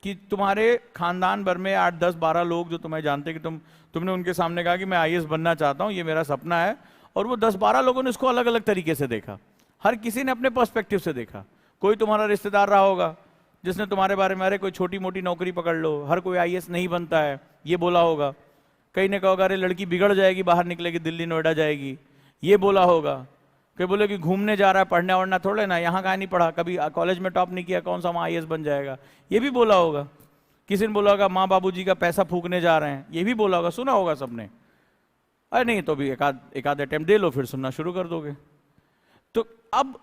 कि तुम्हारे खानदान भर में 8, 10, 12 लोग जो तुम्हें जानते कि तुमने उनके सामने कहा कि मैं आईएएस बनना चाहता हूं, ये मेरा सपना है, और वो 10-12 लोगों ने इसको अलग अलग तरीके से देखा। हर किसी ने अपने पर्सपेक्टिव से देखा। कोई तुम्हारा रिश्तेदार रहा होगा जिसने तुम्हारे बारे में अरे कोई छोटी मोटी नौकरी पकड़ लो, हर कोई आईएएस नहीं बनता है, ये बोला होगा। कई ने कहा अरे लड़की बिगड़ जाएगी, बाहर निकलेगी, दिल्ली नोएडा जाएगी, ये बोला होगा। कोई बोले कि घूमने जा रहा है, पढ़ने वढ़ना थोड़े ना, यहाँ कहाँ नहीं पढ़ा, कभी कॉलेज में टॉप नहीं किया, कौन सा वहाँ आईएएस बन जाएगा, ये भी बोला होगा। किसी ने बोला होगा माँ बाबूजी का पैसा फूकने जा रहे हैं, ये भी बोला होगा, सुना होगा सबने। अरे नहीं तो भी एक आध अटेम्प्ट दे लो, फिर सुनना शुरू कर दोगे। तो अब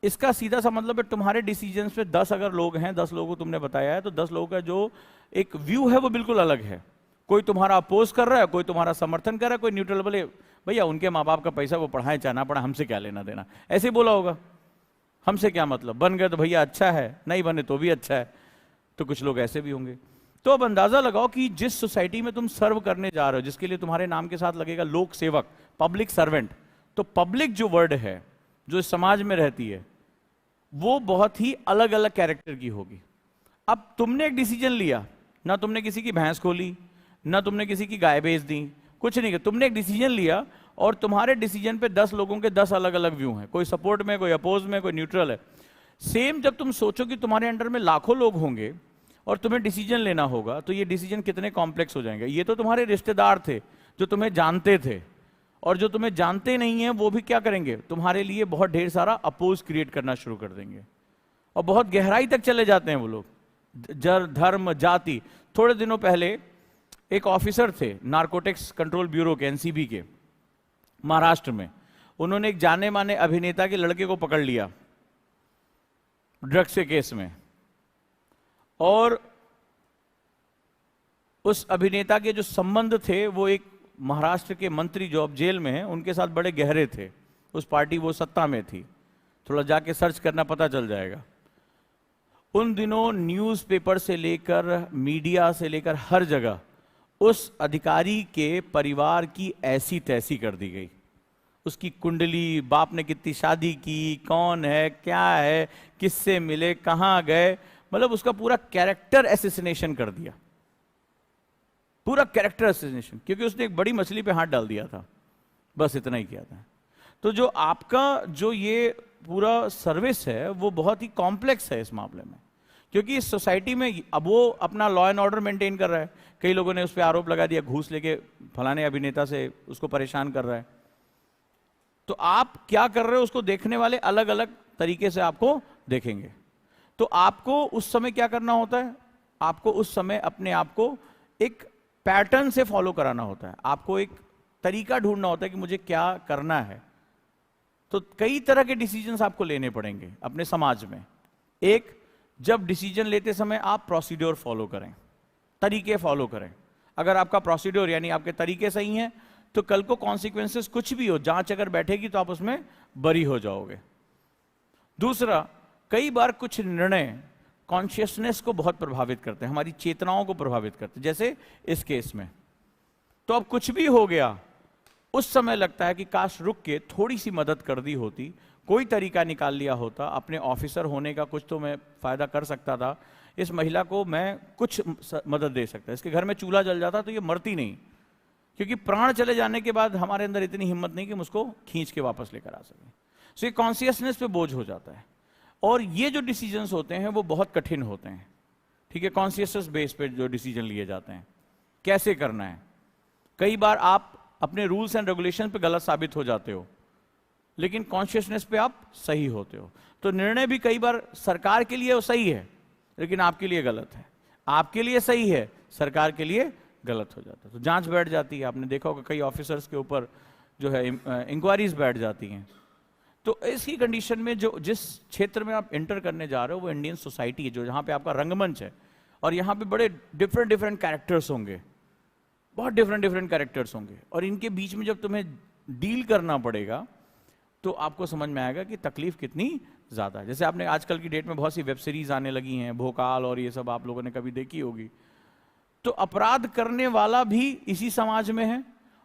इसका सीधा सा मतलब है तुम्हारे डिसीजंस पे 10 अगर लोग हैं, 10 लोगों को तुमने बताया है, तो 10 लोगों का जो एक व्यू है वो बिल्कुल अलग है। कोई तुम्हारा अपोज कर रहा है, कोई तुम्हारा समर्थन कर रहा है, कोई न्यूट्रल। बोले भैया उनके माँ बाप का पैसा वो पढ़ाए चाहे ना पढ़ा, हमसे क्या लेना देना, ऐसे बोला होगा। हमसे क्या मतलब, बन गए तो भैया अच्छा है, नहीं बने तो भी अच्छा है। तो कुछ लोग ऐसे भी होंगे। तो अब अंदाजा लगाओ कि जिस सोसाइटी में तुम सर्व करने जा रहे हो, जिसके लिए तुम्हारे नाम के साथ लगेगा लोक सेवक, पब्लिक सर्वेंट, तो पब्लिक जो वर्ड है जो इस समाज में रहती है वो बहुत ही अलग अलग कैरेक्टर की होगी। अब तुमने एक डिसीजन लिया, ना तुमने किसी की भैंस खोली, ना तुमने किसी की गाय बेच दी, कुछ नहीं किया, तुमने एक डिसीजन लिया और तुम्हारे डिसीजन पे 10 लोगों के 10 अलग अलग व्यू हैं। कोई सपोर्ट में, कोई अपोज में, कोई न्यूट्रल है। सेम जब तुम सोचो कि तुम्हारे अंडर में लाखों लोग होंगे और तुम्हें डिसीजन लेना होगा, तो ये डिसीजन कितने कॉम्प्लेक्स हो जाएंगे। ये तो तुम्हारे रिश्तेदार थे जो तुम्हें जानते थे, और जो तुम्हें जानते नहीं है वो भी क्या करेंगे, तुम्हारे लिए बहुत ढेर सारा अपोज क्रिएट करना शुरू कर देंगे, और बहुत गहराई तक चले जाते हैं वो लोग, जर धर्म जाति। थोड़े दिनों पहले एक ऑफिसर थे नारकोटिक्स कंट्रोल ब्यूरो के, एनसीबी के, महाराष्ट्र में। उन्होंने एक जाने माने अभिनेता के लड़के को पकड़ लिया ड्रग्स के केस में, और उस अभिनेता के जो संबंध थे वो एक महाराष्ट्र के मंत्री जो अब जेल में हैं उनके साथ बड़े गहरे थे। उस पार्टी वो सत्ता में थी, थोड़ा जाके सर्च करना पता चल जाएगा। उन दिनों न्यूज़पेपर से लेकर मीडिया से लेकर हर जगह उस अधिकारी के परिवार की ऐसी तैसी कर दी गई। उसकी कुंडली, बाप ने कितनी शादी की, कौन है, क्या है, किससे मिले, कहाँ गए, मतलब उसका पूरा कैरेक्टर एसेसिनेशन कर दिया, पूरा कैरेक्टर एसेसिनेशन, क्योंकि उसने एक बड़ी मछली पे हाथ डाल दिया था, बस इतना ही किया था। तो जो आपका जो ये पूरा सर्विस है वो बहुत ही कॉम्प्लेक्स है इस मामले में, क्योंकि इस सोसाइटी में अब वो अपना लॉ एंड ऑर्डर मेंटेन कर रहा है। कई लोगों ने उस पर आरोप लगा दिया घूस लेके फलाने अभिनेता से उसको परेशान कर रहा है। तो आप क्या कर रहे हो उसको देखने वाले अलग अलग तरीके से आपको देखेंगे। तो आपको उस समय क्या करना होता है, आपको उस समय अपने आप को एक पैटर्न से फॉलो कराना होता है, आपको एक तरीका ढूंढना होता है कि मुझे क्या करना है। तो कई तरह के डिसीजंस आपको लेने पड़ेंगे अपने समाज में। एक, जब डिसीजन लेते समय आप प्रोसीड्योर फॉलो करें, तरीके फॉलो करें। अगर आपका प्रोसीड्योर यानी आपके तरीके सही हैं तो कल को कॉन्सिक्वेंसेस कुछ भी हो, जांच अगर बैठेगी तो आप उसमें बरी हो जाओगे। दूसरा, कई बार कुछ निर्णय कॉन्शियसनेस को बहुत प्रभावित करते हैं, हमारी चेतनाओं को प्रभावित करते हैं, जैसे इस केस में। तो अब कुछ भी हो गया, उस समय लगता है कि काश रुक के थोड़ी सी मदद कर दी होती, कोई तरीका निकाल लिया होता, अपने ऑफिसर होने का कुछ तो मैं फायदा कर सकता था, इस महिला को मैं कुछ मदद दे सकता, इसके घर में चूल्हा जल जाता तो ये मरती नहीं। क्योंकि प्राण चले जाने के बाद हमारे अंदर इतनी हिम्मत नहीं कि हम उसको खींच के वापस लेकर आ सकें। सो ये कॉन्शियसनेस पे बोझ हो जाता है। और ये जो डिसीजंस होते हैं वो बहुत कठिन होते हैं, ठीक है, कॉन्शियसनेस बेस पे जो डिसीजन लिए जाते हैं, कैसे करना है। कई बार आप अपने रूल्स एंड रेगुलेशन पे गलत साबित हो जाते हो, लेकिन कॉन्शियसनेस पे आप सही होते हो। तो निर्णय भी कई बार सरकार के लिए वो सही है लेकिन आपके लिए गलत है, आपके लिए सही है, सरकार के लिए गलत हो जाता है। तो जांच बैठ जाती है, आपने देखा होगा कई ऑफिसर्स के ऊपर जो है इंक्वायरीज बैठ जाती हैं। तो इसकी कंडीशन में जो जिस क्षेत्र में आप एंटर करने जा रहे हो वो इंडियन सोसाइटी है, जो जहां पे आपका रंगमंच है, और यहाँ पे बड़े डिफरेंट डिफरेंट कैरेक्टर्स होंगे, बहुत डिफरेंट डिफरेंट कैरेक्टर्स होंगे, और इनके बीच में जब तुम्हें डील करना पड़ेगा तो आपको समझ में आएगा कि तकलीफ कितनी ज्यादा है। जैसे आपने आजकल की डेट में बहुत सी वेब सीरीज आने लगी हैं, भोकाल और ये सब आप लोगों ने कभी देखी होगी। तो अपराध करने वाला भी इसी समाज में है,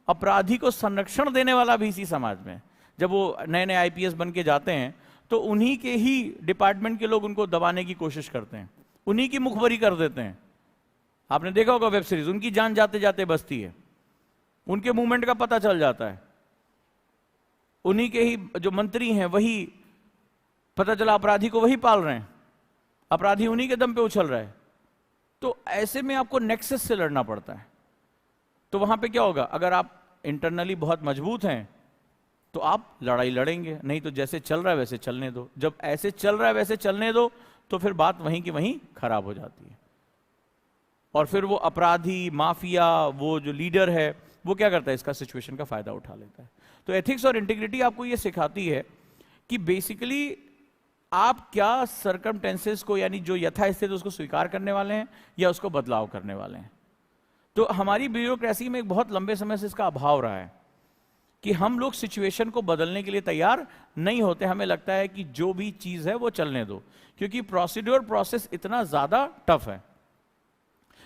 अपराधी को संरक्षण देने वाला भी इसी समाज में है। जब वो नए नए आईपीएस बन के जाते हैं तो उन्हीं के ही डिपार्टमेंट के लोग उनको दबाने की कोशिश करते हैं, उन्हीं की मुखबरी कर देते हैं। आपने देखा होगा वेब सीरीज, उनकी जान जाते जाते बचती है, उनके मूवमेंट का पता चल जाता है, उन्हीं के ही जो मंत्री हैं वही, पता चला अपराधी को वही पाल रहे हैं, अपराधी उन्हीं के दम पे उछल रहा है। तो ऐसे में आपको नेक्सस से लड़ना पड़ता है। तो वहां पे क्या होगा, अगर आप इंटरनली बहुत मजबूत हैं तो आप लड़ाई लड़ेंगे, नहीं तो जैसे चल रहा है वैसे चलने दो। जब ऐसे चल रहा है वैसे चलने दो तो फिर बात वहीं की वहीं खराब हो जाती है। और फिर वो अपराधी, माफिया, वो जो लीडर है वो क्या करता है, इसका सिचुएशन का फायदा उठा लेता है। तो एथिक्स और इंटीग्रिटी आपको ये सिखाती है कि बेसिकली आप क्या सर्कमटेंसेस को, यानी जो यथास्थिति उसको स्वीकार करने वाले हैं या उसको बदलाव करने वाले हैं। तो हमारी ब्यूरोक्रेसी में एक बहुत लंबे समय से इसका अभाव रहा है कि हम लोग सिचुएशन को बदलने के लिए तैयार नहीं होते। हमें लगता है कि जो भी चीज है वो चलने दो, क्योंकि प्रोसीड्योर प्रोसेस इतना ज्यादा टफ है।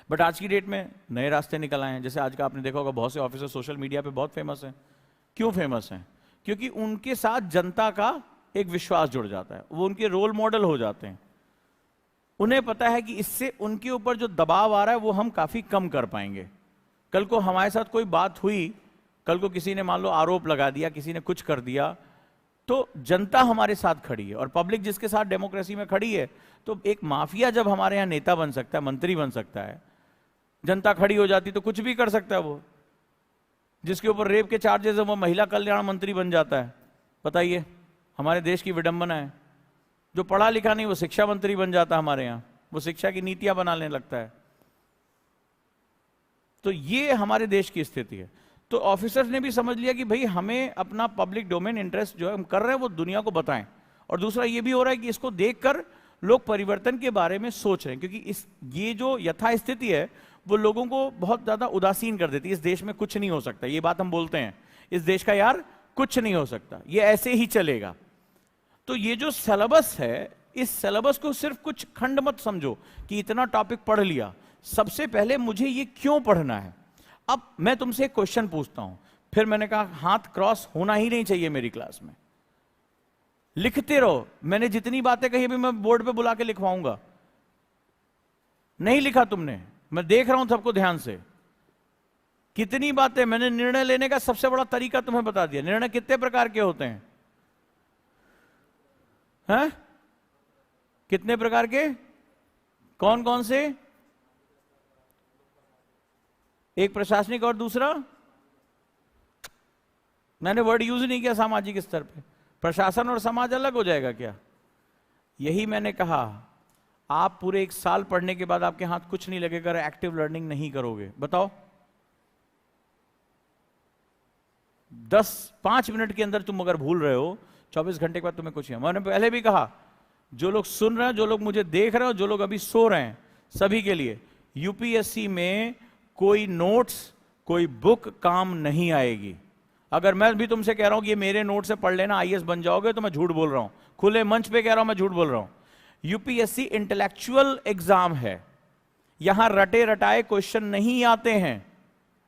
बट आज की डेट में नए रास्ते निकल आए हैं। जैसे आज का आपने देखा होगा बहुत से ऑफिसर सोशल मीडिया पे बहुत फेमस हैं। क्यों फेमस हैं? क्योंकि उनके साथ जनता का एक विश्वास जुड़ जाता है, वो उनके रोल मॉडल हो जाते हैं। उन्हें पता है कि इससे उनके ऊपर जो दबाव आ रहा है वो हम काफी कम कर पाएंगे। कल को हमारे साथ कोई बात हुई, कल को किसी ने मान लो आरोप लगा दिया, किसी ने कुछ कर दिया, तो जनता हमारे साथ खड़ी है, और पब्लिक जिसके साथ डेमोक्रेसी में खड़ी है। तो एक माफिया जब हमारे यहाँ नेता बन सकता है, मंत्री बन सकता है, जनता खड़ी हो जाती तो कुछ भी कर सकता है। वो जिसके ऊपर रेप के चार्जेस है वो महिला कल्याण मंत्री बन जाता है। बताइए, हमारे देश की विडंबना है। जो पढ़ा लिखा नहीं वो शिक्षा मंत्री बन जाता है हमारे यहाँ, वो शिक्षा की नीतियां बनाने लगता है। तो ये हमारे देश की स्थिति है। तो ऑफिसर्स ने भी समझ लिया कि भाई हमें अपना पब्लिक डोमेन इंटरेस्ट जो है हम कर रहे हैं वो दुनिया को बताएं। और दूसरा ये भी हो रहा है कि इसको देखकर लोग परिवर्तन के बारे में सोच रहे हैं, क्योंकि ये जो यथास्थिति है वो लोगों को बहुत ज्यादा उदासीन कर देती है। इस देश में कुछ नहीं हो सकता, ये बात हम बोलते हैं, इस देश का यार कुछ नहीं हो सकता, ये ऐसे ही चलेगा। तो ये जो सिलेबस है, इस सिलेबस को सिर्फ कुछ खंड मत समझो कि इतना टॉपिक पढ़ लिया। सबसे पहले मुझे ये क्यों पढ़ना है। अब मैं तुमसे एक क्वेश्चन पूछता हूं, फिर मैंने कहा हाथ क्रॉस होना ही नहीं चाहिए मेरी क्लास में, लिखते रहो। मैंने जितनी बातें कही अभी मैं बोर्ड पे बुला के लिखवाऊंगा। नहीं लिखा तुमने, मैं देख रहा हूं सबको ध्यान से। कितनी बातें मैंने, निर्णय लेने का सबसे बड़ा तरीका तुम्हें बता दिया। निर्णय कितने प्रकार के होते हैं? हैं? कितने प्रकार के? कौन कौन से? एक प्रशासनिक और दूसरा मैंने वर्ड यूज नहीं किया सामाजिक स्तर पे। प्रशासन और समाज अलग हो जाएगा क्या? यही मैंने कहा, आप पूरे 1 साल पढ़ने के बाद आपके हाथ कुछ नहीं लगेगा अगर एक्टिव लर्निंग नहीं करोगे। बताओ, 5 मिनट के अंदर तुम अगर भूल रहे हो, 24 घंटे के बाद तुम्हें कुछ नहीं। मैंने पहले भी कहा, जो लोग सुन रहे हैं, जो लोग मुझे देख रहे हो, जो लोग अभी सो रहे हैं, सभी के लिए यूपीएससी में कोई नोट्स, कोई बुक काम नहीं आएगी। अगर मैं भी तुमसे कह रहा हूं कि ये मेरे नोट से पढ़ लेना, आईएएस बन जाओगे, तो मैं झूठ बोल रहा हूं। खुले मंच पे कह रहा हूं, मैं झूठ बोल रहा हूं। यूपीएससी इंटेलेक्चुअल एग्जाम है, यहां रटे रटाए क्वेश्चन नहीं आते हैं।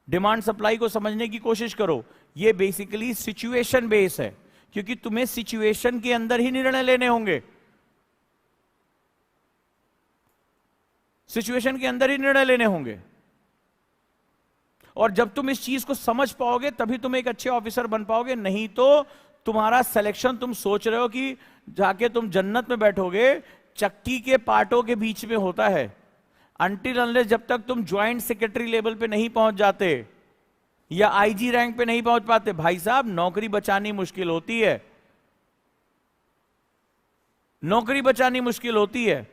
डिमांड सप्लाई को समझने की कोशिश करो। ये बेसिकली सिचुएशन बेस है, क्योंकि तुम्हें सिचुएशन के अंदर ही निर्णय लेने होंगे। सिचुएशन के अंदर ही निर्णय लेने होंगे, और जब तुम इस चीज को समझ पाओगे तभी तुम एक अच्छे ऑफिसर बन पाओगे। नहीं तो तुम्हारा सिलेक्शन, तुम सोच रहे हो कि जाके तुम जन्नत में बैठोगे, चक्की के पार्टों के बीच में होता है। अनटिल अनलेस जब तक तुम ज्वाइंट सेक्रेटरी लेवल पे नहीं पहुंच जाते या आईजी रैंक पे नहीं पहुंच पाते, भाई साहब, नौकरी बचानी मुश्किल होती है। नौकरी बचानी मुश्किल होती है।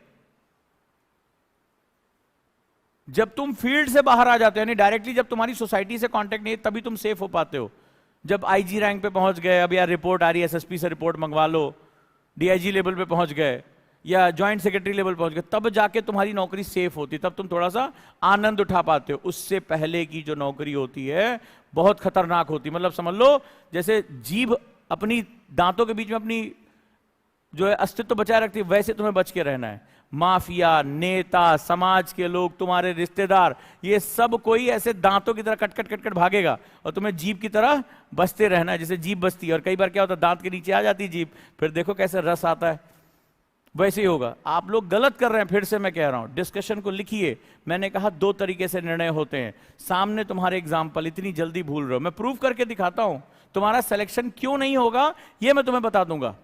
जब तुम फील्ड से बाहर आ जाते हो, यानी डायरेक्टली जब तुम्हारी सोसाइटी से कांटेक्ट नहीं है, तभी तुम सेफ हो पाते हो। जब आईजी रैंक पे पहुंच गए, अब यार रिपोर्ट आ रही है, एसएसपी से रिपोर्ट मंगवा लो, डीआईजी लेवल पे पहुंच गए या ज्वाइंट सेक्रेटरी लेवल पहुंच गए, तब जाके तुम्हारी नौकरी सेफ होती, तब तुम थोड़ा सा आनंद उठा पाते हो। उससे पहले की जो नौकरी होती है बहुत खतरनाक होती। मतलब समझ लो, जैसे जीभ अपनी दांतों के बीच में अपनी जो है अस्तित्व बचाए रखती है, वैसे तुम्हें बच के रहना है। माफिया, नेता, समाज के लोग, तुम्हारे रिश्तेदार, ये सब कोई ऐसे दांतों की तरह कट कट कट कट भागेगा, और तुम्हें जीभ की तरह बचते रहना है, जैसे जीभ बचती है। और कई बार क्या होता है, दांत के नीचे आ जाती जीभ, फिर देखो कैसे रस आता है। वैसे ही होगा। आप लोग गलत कर रहे हैं, फिर से मैं कह रहा हूं, डिस्कशन को लिखिए। मैंने कहा 2 तरीके से निर्णय होते हैं। सामने तुम्हारे एग्जाम्पल, इतनी जल्दी भूल रहे हो, मैं प्रूव करके दिखाता हूं। तुम्हारा सिलेक्शन क्यों नहीं होगा ये मैं तुम्हें बता दूंगा,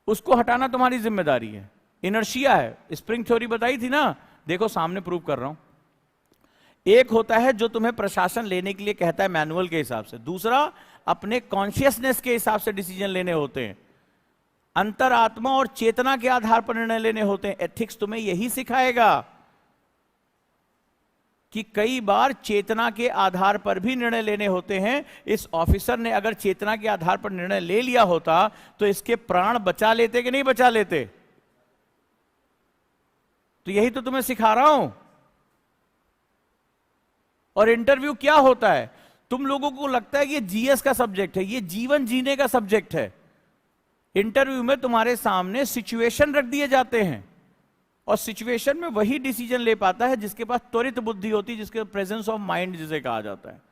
उसको हटाना तुम्हारी जिम्मेदारी है। इनर्शिया है, स्प्रिंग थ्योरी बताई थी ना, देखो सामने प्रूव कर रहा हूं। एक होता है जो तुम्हें प्रशासन लेने के लिए कहता है मैनुअल के हिसाब से, दूसरा अपने कॉन्शियसनेस के हिसाब से डिसीजन लेने होते हैं। अंतरात्मा और चेतना के आधार पर निर्णय लेने होते हैं। एथिक्स तुम्हें यही सिखाएगा कि कई बार चेतना के आधार पर भी निर्णय लेने होते हैं। इस ऑफिसर ने अगर चेतना के आधार पर निर्णय ले लिया होता तो इसके प्राण बचा लेते कि नहीं बचा लेते? तो यही तो तुम्हें सिखा रहा हूं। और इंटरव्यू क्या होता है? तुम लोगों को लगता है कि ये जीएस का सब्जेक्ट है, ये जीवन जीने का सब्जेक्ट है। इंटरव्यू में तुम्हारे सामने सिचुएशन रख दिए जाते हैं, और सिचुएशन में वही डिसीजन ले पाता है जिसके पास त्वरित बुद्धि होती है, जिसके प्रेजेंस ऑफ माइंड जिसे कहा जाता है।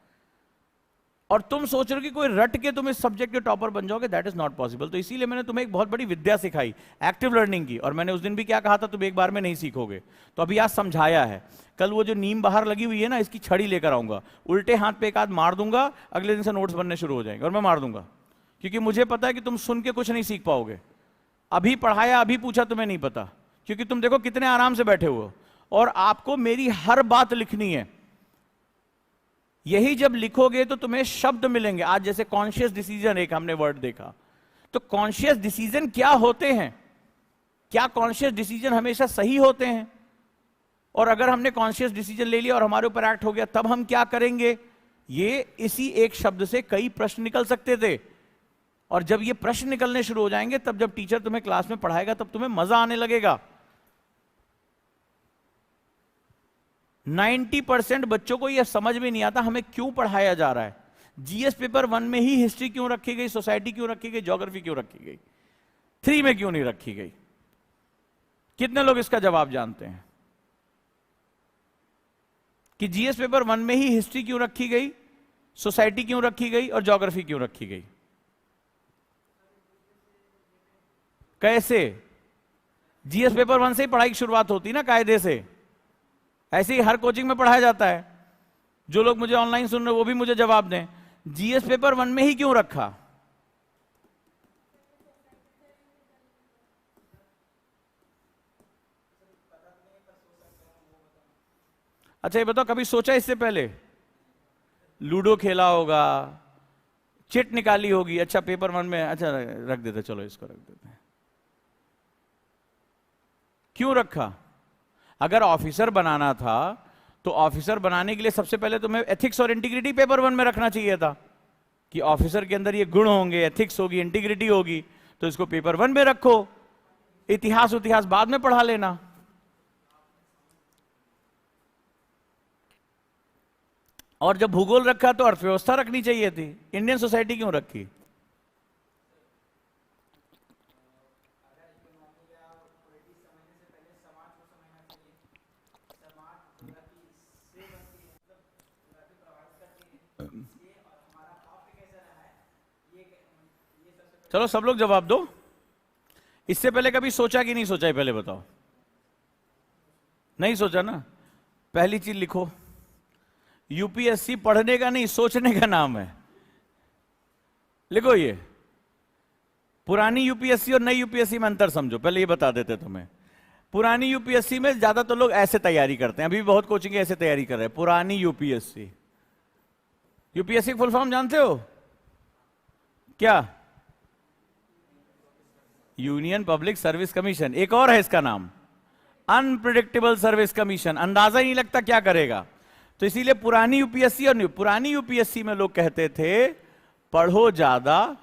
और तुम सोच रहे हो कि कोई रट के तुम इस सब्जेक्ट के टॉपर बन जाओगे, दैट इज नॉट पॉसिबल। तो इसीलिए मैंने तुम्हें एक बहुत बड़ी विद्या सिखाई, एक्टिव लर्निंग की। और मैंने उस दिन भी क्या कहा था, तुम एक बार में नहीं सीखोगे, तो अभी आज समझाया है। कल वो जो नीम बाहर लगी हुई है ना, इसकी छड़ी लेकर आऊंगा, उल्टे हाथ पे एक आध मार दूंगा, अगले दिन से नोट्स बनने शुरू हो जाएंगे। और मैं मार दूंगा, क्योंकि मुझे पता है कि तुम सुन के कुछ नहीं सीख पाओगे। अभी पढ़ाया, अभी पूछा, तुम्हें नहीं पता, क्योंकि तुम देखो कितने आराम से बैठे हो। और आपको मेरी हर बात लिखनी है। यही जब लिखोगे तो तुम्हें शब्द मिलेंगे। आज जैसे कॉन्शियस डिसीजन एक हमने वर्ड देखा, तो कॉन्शियस डिसीजन क्या होते हैं? क्या कॉन्शियस डिसीजन हमेशा सही होते हैं? और अगर हमने कॉन्शियस डिसीजन ले लिया और हमारे ऊपर एक्ट हो गया, तब हम क्या करेंगे? ये इसी एक शब्द से कई प्रश्न निकल सकते थे। और जब ये प्रश्न निकलने शुरू हो जाएंगे, तब जब टीचर तुम्हें क्लास में पढ़ाएगा, तब तुम्हें मजा आने लगेगा। 90% बच्चों को यह समझ में नहीं आता हमें क्यों पढ़ाया जा रहा है। जीएस पेपर 1 में ही हिस्ट्री क्यों रखी गई, सोसाइटी क्यों रखी गई, ज्योग्राफी क्यों रखी गई, 3 में क्यों नहीं रखी गई? कितने लोग इसका जवाब जानते हैं कि जीएस पेपर 1 में ही हिस्ट्री क्यों रखी गई, सोसाइटी क्यों रखी गई और ज्योग्राफी क्यों रखी गई? कैसे? जीएस पेपर 1 से ही पढ़ाई की शुरुआत होती ना, कायदे से। ऐसे ही हर कोचिंग में पढ़ाया जाता है। जो लोग मुझे ऑनलाइन सुन रहे हैं वो भी मुझे जवाब दें, जीएस पेपर 1 में ही क्यों रखा? अच्छा ये बताओ, कभी सोचा इससे पहले? लूडो खेला होगा, चिट निकाली होगी, अच्छा पेपर 1 में, अच्छा रख देते, चलो इसको रख देते हैं। क्यों रखा? अगर ऑफिसर बनाना था तो ऑफिसर बनाने के लिए सबसे पहले तुम्हें एथिक्स और इंटीग्रिटी पेपर 1 में रखना चाहिए था कि ऑफिसर के अंदर ये गुण होंगे, एथिक्स होगी, इंटीग्रिटी होगी, तो इसको पेपर 1 में रखो। इतिहास बाद में पढ़ा लेना। और जब भूगोल रखा तो अर्थव्यवस्था रखनी चाहिए थी। इंडियन सोसाइटी क्यों रखी? चलो सब लोग जवाब दो। इससे पहले कभी सोचा कि नहीं सोचा है, पहले बताओ। नहीं सोचा ना? पहली चीज लिखो, यूपीएससी पढ़ने का नहीं सोचने का नाम है। लिखो ये। पुरानी यूपीएससी और नई यूपीएससी में अंतर समझो, पहले ये बता देते तुम्हें। पुरानी यूपीएससी में ज्यादातर लोग ऐसे तैयारी करते हैं, अभी भी बहुत कोचिंग ऐसे तैयारी कर रहे हैं। पुरानी यूपीएससी, यूपीएससी फुल फॉर्म जानते हो क्या? Union public service commission. एक और है इसका नाम, अनप्रिडिक्टेबल सर्विस कमीशन। अंदाजा ही नहीं लगता क्या करेगा। तो इसीलिए पुरानी यूपीएससी और पुरानी यूपीएससी में लोग कहते थे पढ़ो ज्यादा,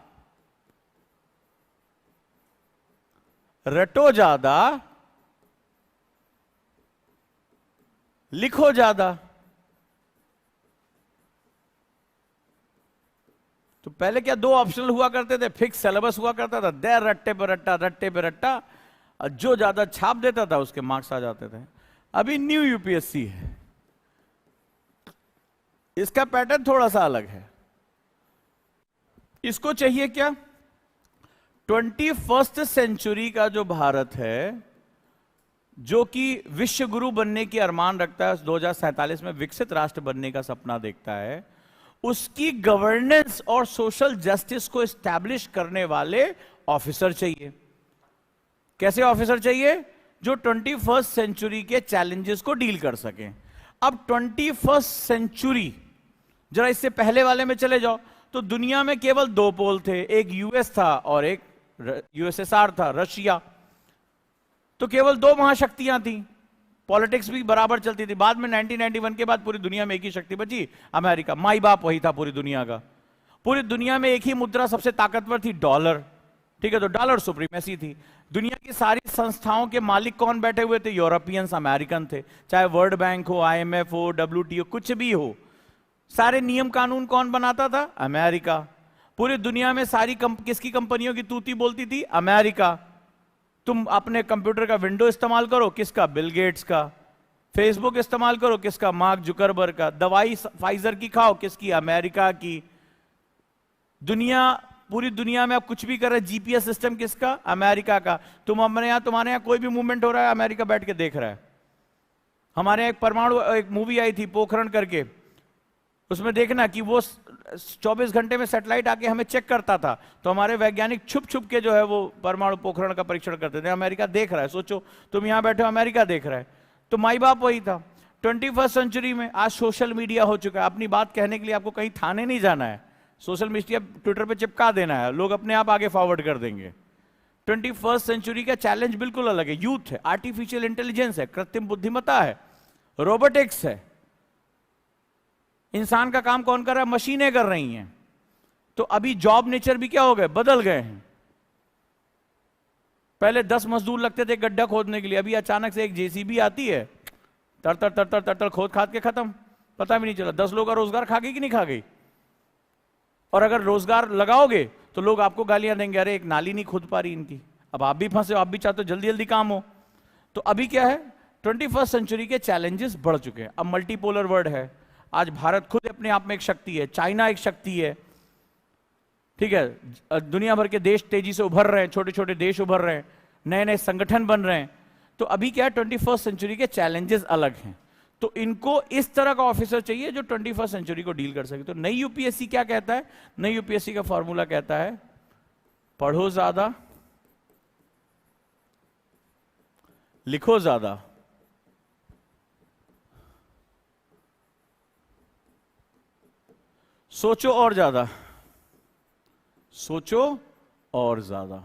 रटो ज्यादा, लिखो ज्यादा। तो पहले क्या 2 ऑप्शनल हुआ करते थे, फिक्स सिलेबस हुआ करता था, दे रट्टे पे रट्टा, रट्टे पे रट्टा, और जो ज्यादा छाप देता था उसके मार्क्स आ जाते थे। अभी न्यू यूपीएससी है, इसका पैटर्न थोड़ा सा अलग है। इसको चाहिए क्या? 21st सेंचुरी का जो भारत है, जो कि विश्व गुरु बनने की अरमान रखता है, 2047 में विकसित राष्ट्र बनने का सपना देखता है, उसकी गवर्नेंस और सोशल जस्टिस को एस्टैब्लिश करने वाले ऑफिसर चाहिए। कैसे ऑफिसर चाहिए? जो 21st सेंचुरी के चैलेंजेस को डील कर सकें। अब 21st सेंचुरी, जरा इससे पहले वाले में चले जाओ तो दुनिया में केवल 2 पोल थे, एक यूएस था और एक यूएसएसआर था, रशिया। तो केवल 2 महाशक्तियां थी, पॉलिटिक्स भी बराबर चलती थी। बाद में 1991 के बाद पूरी दुनिया में एक ही शक्ति बची, अमेरिका। माई बाप वही था पूरी दुनिया का। पूरी दुनिया में एक ही मुद्रा सबसे ताकतवर थी, डॉलर। ठीक है, तो डॉलर सुप्रीमेसी थी। दुनिया की सारी संस्थाओं के मालिक कौन बैठे हुए थे? यूरोपियंस, अमेरिकन थे। चाहे वर्ल्ड बैंक हो, आईएमएफ हो, डब्ल्यूटीओ, कुछ भी हो, सारे नियम कानून कौन बनाता था? अमेरिका। पूरी दुनिया में सारी किसकी कंपनियों की तूती बोलती थी? अमेरिका। तुम अपने कंप्यूटर का विंडो इस्तेमाल करो, किसका? बिल गेट्स का। फेसबुक इस्तेमाल करो, किसका? मार्क जुकरबर्ग का। दवाई फाइजर की खाओ, किसकी? अमेरिका की। दुनिया, पूरी दुनिया में आप कुछ भी कर रहे, जीपीएस सिस्टम किसका? अमेरिका का। तुम अपने यहां, तुम्हारे यहां कोई भी मूवमेंट हो रहा है, अमेरिका बैठ के देख रहा है। हमारे एक परमाणु, एक मूवी आई थी पोखरण करके, उसमें देखना कि वो 24 घंटे में सैटेलाइट आके हमें चेक करता था, तो हमारे वैज्ञानिक छुप छुप के जो है वो परमाणु पोखरण का परीक्षण करते थे। अमेरिका देख रहा है। सोचो तुम यहां बैठे हो, अमेरिका देख रहा है। तो माई बाप वही था। 21st सेंचुरी में आज सोशल मीडिया हो चुका है। अपनी बात कहने के लिए आपको कहीं थाने नहीं जाना है, सोशल मीडिया ट्विटर पे चिपका देना है, लोग अपने आप आगे फॉरवर्ड कर देंगे। 21st सेंचुरी का चैलेंज बिल्कुल अलग है। यूथ है, आर्टिफिशियल इंटेलिजेंस है, कृत्रिम बुद्धिमत्ता है, रोबोटिक्स है। इंसान का काम कौन कर रहा है? मशीनें कर रही हैं। तो अभी जॉब नेचर भी क्या हो गए? बदल गए हैं। पहले 10 मजदूर लगते थे गड्ढा खोदने के लिए, अभी अचानक से एक जेसीबी आती है, तर तर तर तर तर तर खोद खाद के खत्म, पता भी नहीं चला। 10 लोग का रोजगार खा गई कि नहीं खा गई? और अगर रोजगार लगाओगे तो लोग आपको गालियां देंगे, अरे एक नाली नहीं खोद पा रही इनकी। अब आप भी फंसे हो, आप भी चाहते हो जल्दी जल्दी काम हो। तो अभी क्या है? 21st सेंचुरी के चैलेंजेस बढ़ चुके हैं। अब मल्टीपोलर वर्ल्ड है। आज भारत खुद अपने आप में एक शक्ति है, चाइना एक शक्ति है। ठीक है, दुनिया भर के देश तेजी से उभर रहे हैं, छोटे छोटे देश उभर रहे हैं, नए नए संगठन बन रहे हैं। तो अभी क्या है? 21st सेंचुरी के चैलेंजेस अलग हैं। तो इनको इस तरह का ऑफिसर चाहिए जो 21st सेंचुरी को डील कर सके। तो नई यूपीएससी क्या कहता है? नई यूपीएससी का फॉर्मूला कहता है पढ़ो ज्यादा, लिखो ज्यादा, सोचो और ज्यादा। सोचो और ज्यादा।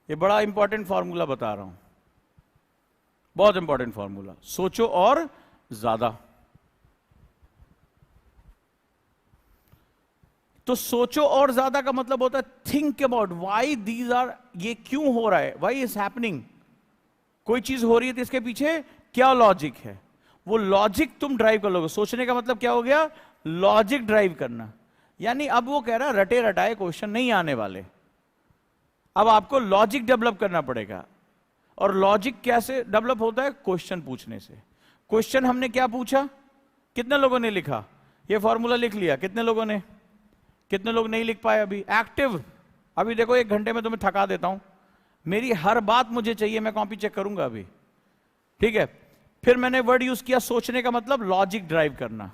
ये बड़ा इंपॉर्टेंट फॉर्मूला बता रहा हूं, बहुत इंपॉर्टेंट फॉर्मूला, सोचो और ज्यादा। तो सोचो और ज्यादा का मतलब होता है think about why these are, ये क्यों हो रहा है, व्हाई इज हैपनिंग। कोई चीज हो रही है तो इसके पीछे क्या लॉजिक है, वो लॉजिक तुम ड्राइव कर लोगे। सोचने का मतलब क्या हो गया, लॉजिक ड्राइव करना। यानी अब वो कह रहा है रटे रटाए क्वेश्चन नहीं आने वाले, अब आपको लॉजिक डेवलप करना पड़ेगा। और लॉजिक कैसे डेवलप होता है, क्वेश्चन पूछने से। क्वेश्चन हमने क्या पूछा, कितने लोगों ने लिखा, ये फॉर्मूला लिख लिया, कितने लोगों ने, कितने लोग नहीं लिख पाए अभी एक्टिव। अभी देखो 1 घंटे में तुम्हें थका देता हूं, मेरी हर बात मुझे चाहिए, मैं कॉपी चेक करूंगा अभी, ठीक है। फिर मैंने वर्ड यूज किया सोचने का मतलब लॉजिक ड्राइव करना।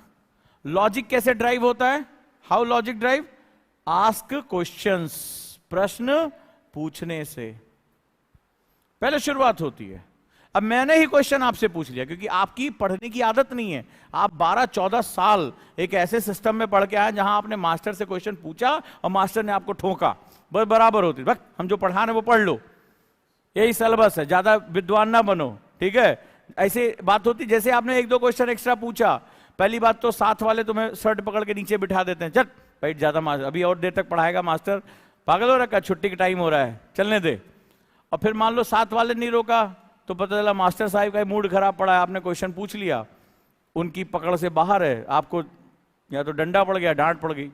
लॉजिक कैसे ड्राइव होता है, how logic drive, ask questions, प्रश्न पूछने से पहले शुरुआत होती है। अब मैंने ही क्वेश्चन आपसे पूछ लिया क्योंकि आपकी पढ़ने की आदत नहीं है, आप 12-14 साल एक ऐसे सिस्टम में पढ़ के आए जहां आपने मास्टर से क्वेश्चन पूछा और मास्टर ने आपको ठोका, बस बराबर होती, बस हम जो पढ़ा रहे वो पढ़ लो, यही सिलेबस है, ज्यादा विद्वान ना बनो, ठीक है। ऐसे बात होती, जैसे आपने 1-2 क्वेश्चन एक्स्ट्रा पूछा, पहली बात तो साथ वाले तुम्हें शर्ट पकड़ के नीचे बिठा देते हैं, चल भाई ज्यादा मास्टर अभी और देर तक पढ़ाएगा, मास्टर पागल हो रखा, छुट्टी का टाइम हो रहा है, चलने दे। और फिर मान लो साथ वाले नहीं रोका तो पता चला मास्टर साहब का मूड खराब पड़ा है, आपने क्वेश्चन पूछ लिया, उनकी पकड़ से बाहर है, आपको या तो डंडा पड़ गया, डांट पड़ गई,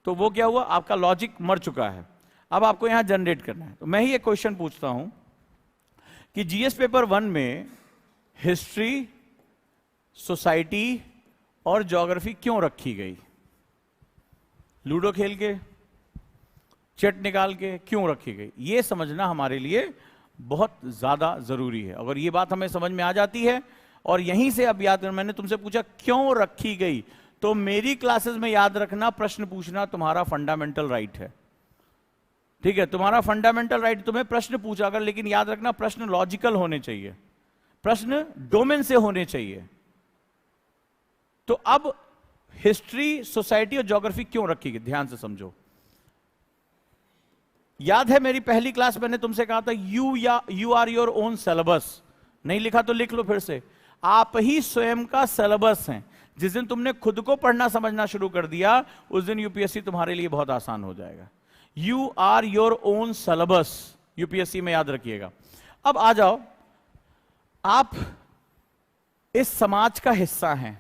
तो वो क्या हुआ, आपका लॉजिक मर चुका है। अब आपको यहां जनरेट करना है। तो मैं ही एक क्वेश्चन पूछता हूं कि जीएस पेपर 1 में हिस्ट्री, सोसाइटी और ज्योग्राफी क्यों रखी गई, लूडो खेल के, चट निकाल के क्यों रखी गई, ये समझना हमारे लिए बहुत ज्यादा जरूरी है। अगर ये बात हमें समझ में आ जाती है और यहीं से अब याद, मैंने तुमसे पूछा क्यों रखी गई, तो मेरी क्लासेस में याद रखना, प्रश्न पूछना तुम्हारा फंडामेंटल राइट है, ठीक है। तुम्हारा फंडामेंटल राइट, तुम्हें प्रश्न पूछा अगर, लेकिन याद रखना प्रश्न लॉजिकल होने चाहिए, प्रश्न डोमेन से होने चाहिए। तो अब हिस्ट्री, सोसाइटी और ज्योग्राफी क्यों रखी गई, ध्यान से समझो। याद है मेरी पहली क्लास मैंने तुमसे कहा था you are your own syllabus, नहीं लिखा तो लिख लो फिर से, आप ही स्वयं का सिलेबस हैं। जिस दिन तुमने खुद को पढ़ना समझना शुरू कर दिया उस दिन यूपीएससी तुम्हारे लिए बहुत आसान हो जाएगा। You are your own syllabus, UPSC में याद रखिएगा। अब आ जाओ, आप इस समाज का हिस्सा हैं,